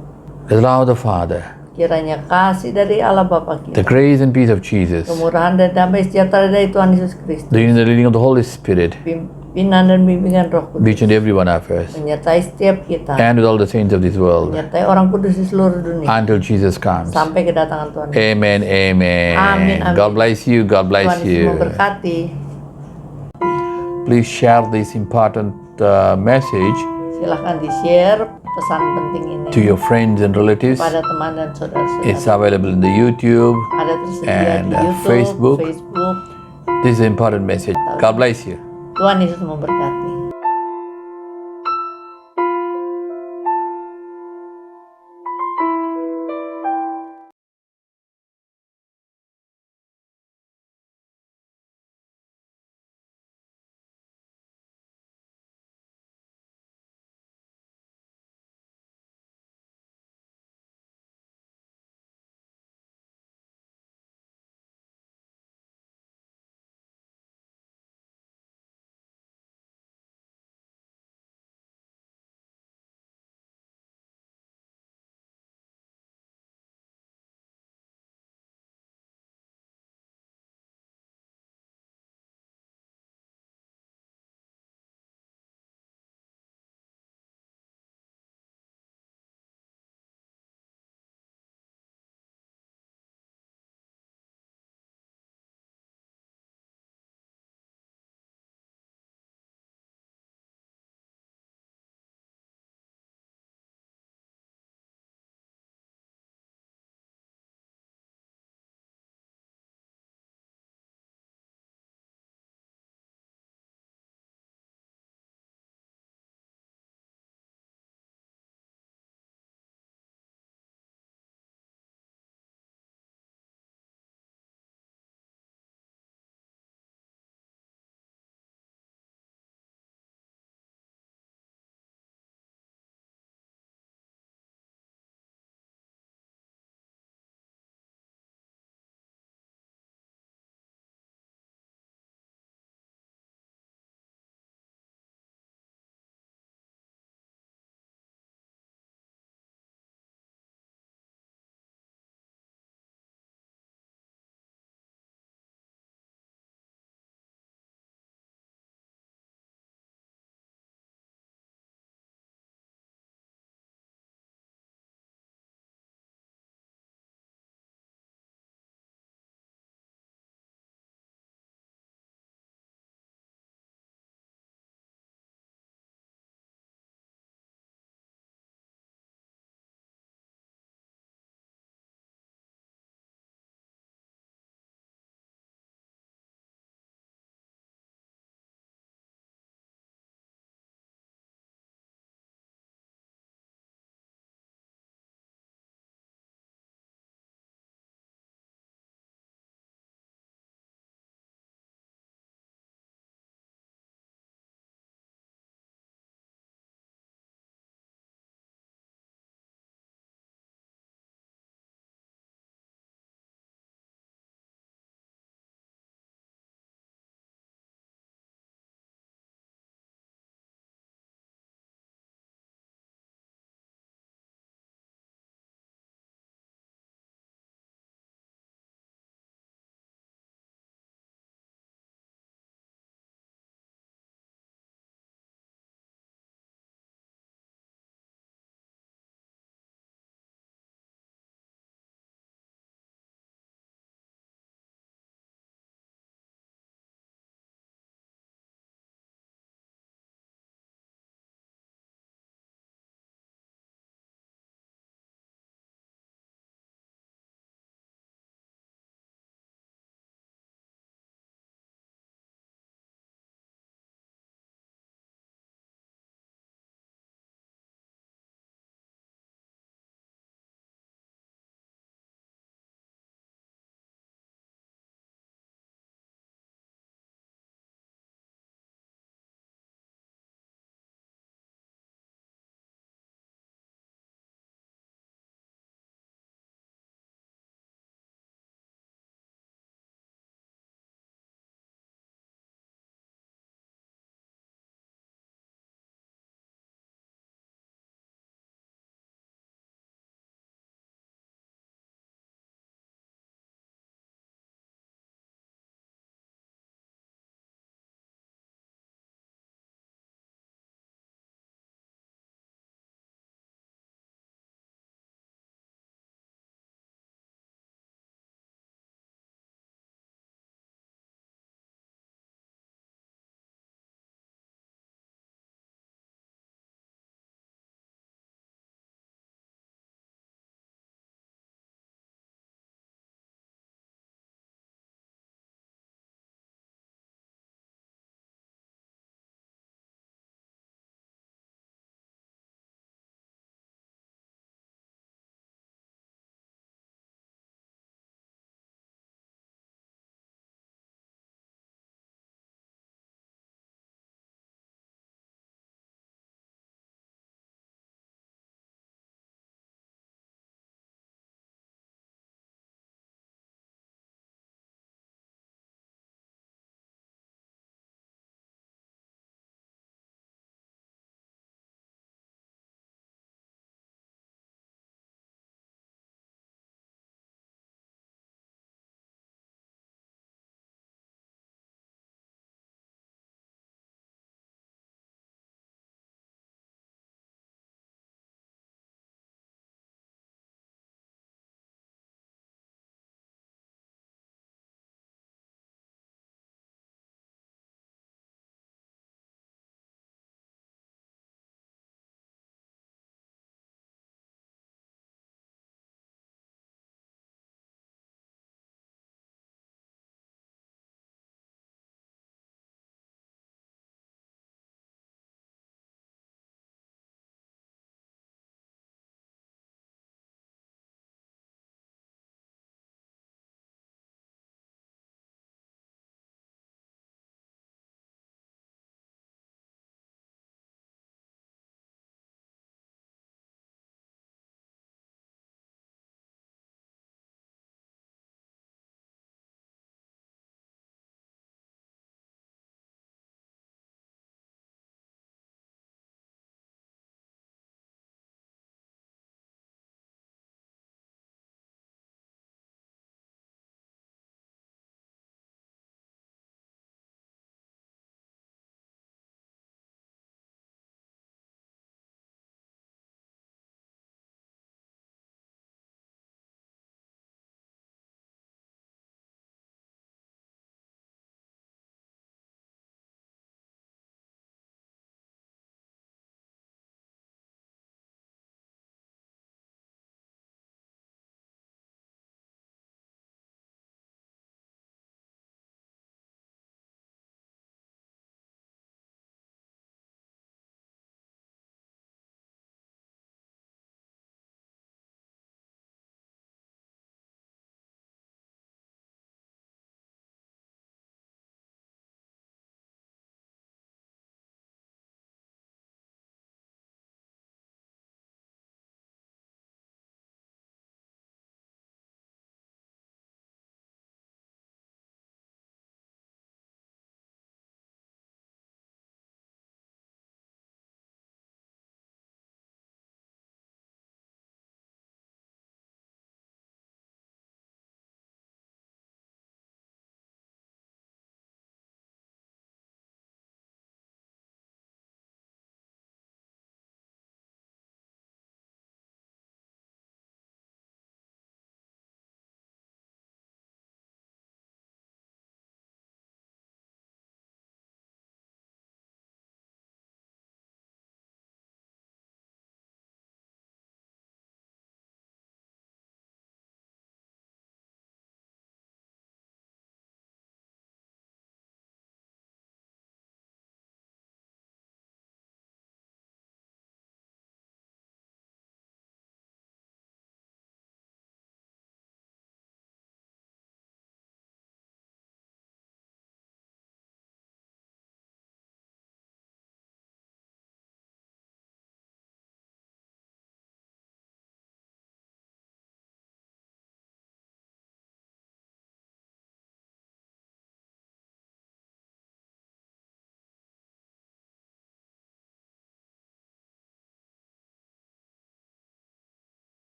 Let the love of the Father,
Kiranya kasih dari Allah Bapa
the
kita,
grace and peace of Jesus,
kemurahan dan damai sejahtera dari Tuhan Yesus Kristus,
the unity and the leading of the Holy Spirit,
pimpinan dan bimbingan Roh
be each
Kudus
and every one of us,
menyertai setiap kita,
and with all the saints of this world,
menyertai orang kudus di seluruh dunia
until Jesus comes.
sampai kedatangan Tuhan.
Amen, amen.
Amin, amin.
God bless you, God bless
Tuhan Yesus
you.
memberkati.
Please share this important message
Silahkan di-share pesan penting ini
to your friends and relatives.
pada teman dan
It's
saudara-saudara.
available in the YouTube.
Ada tersedia
and,
di YouTube,
Facebook.
Facebook.
This is an important message. God bless you.
Tuhan Yesus memberkati.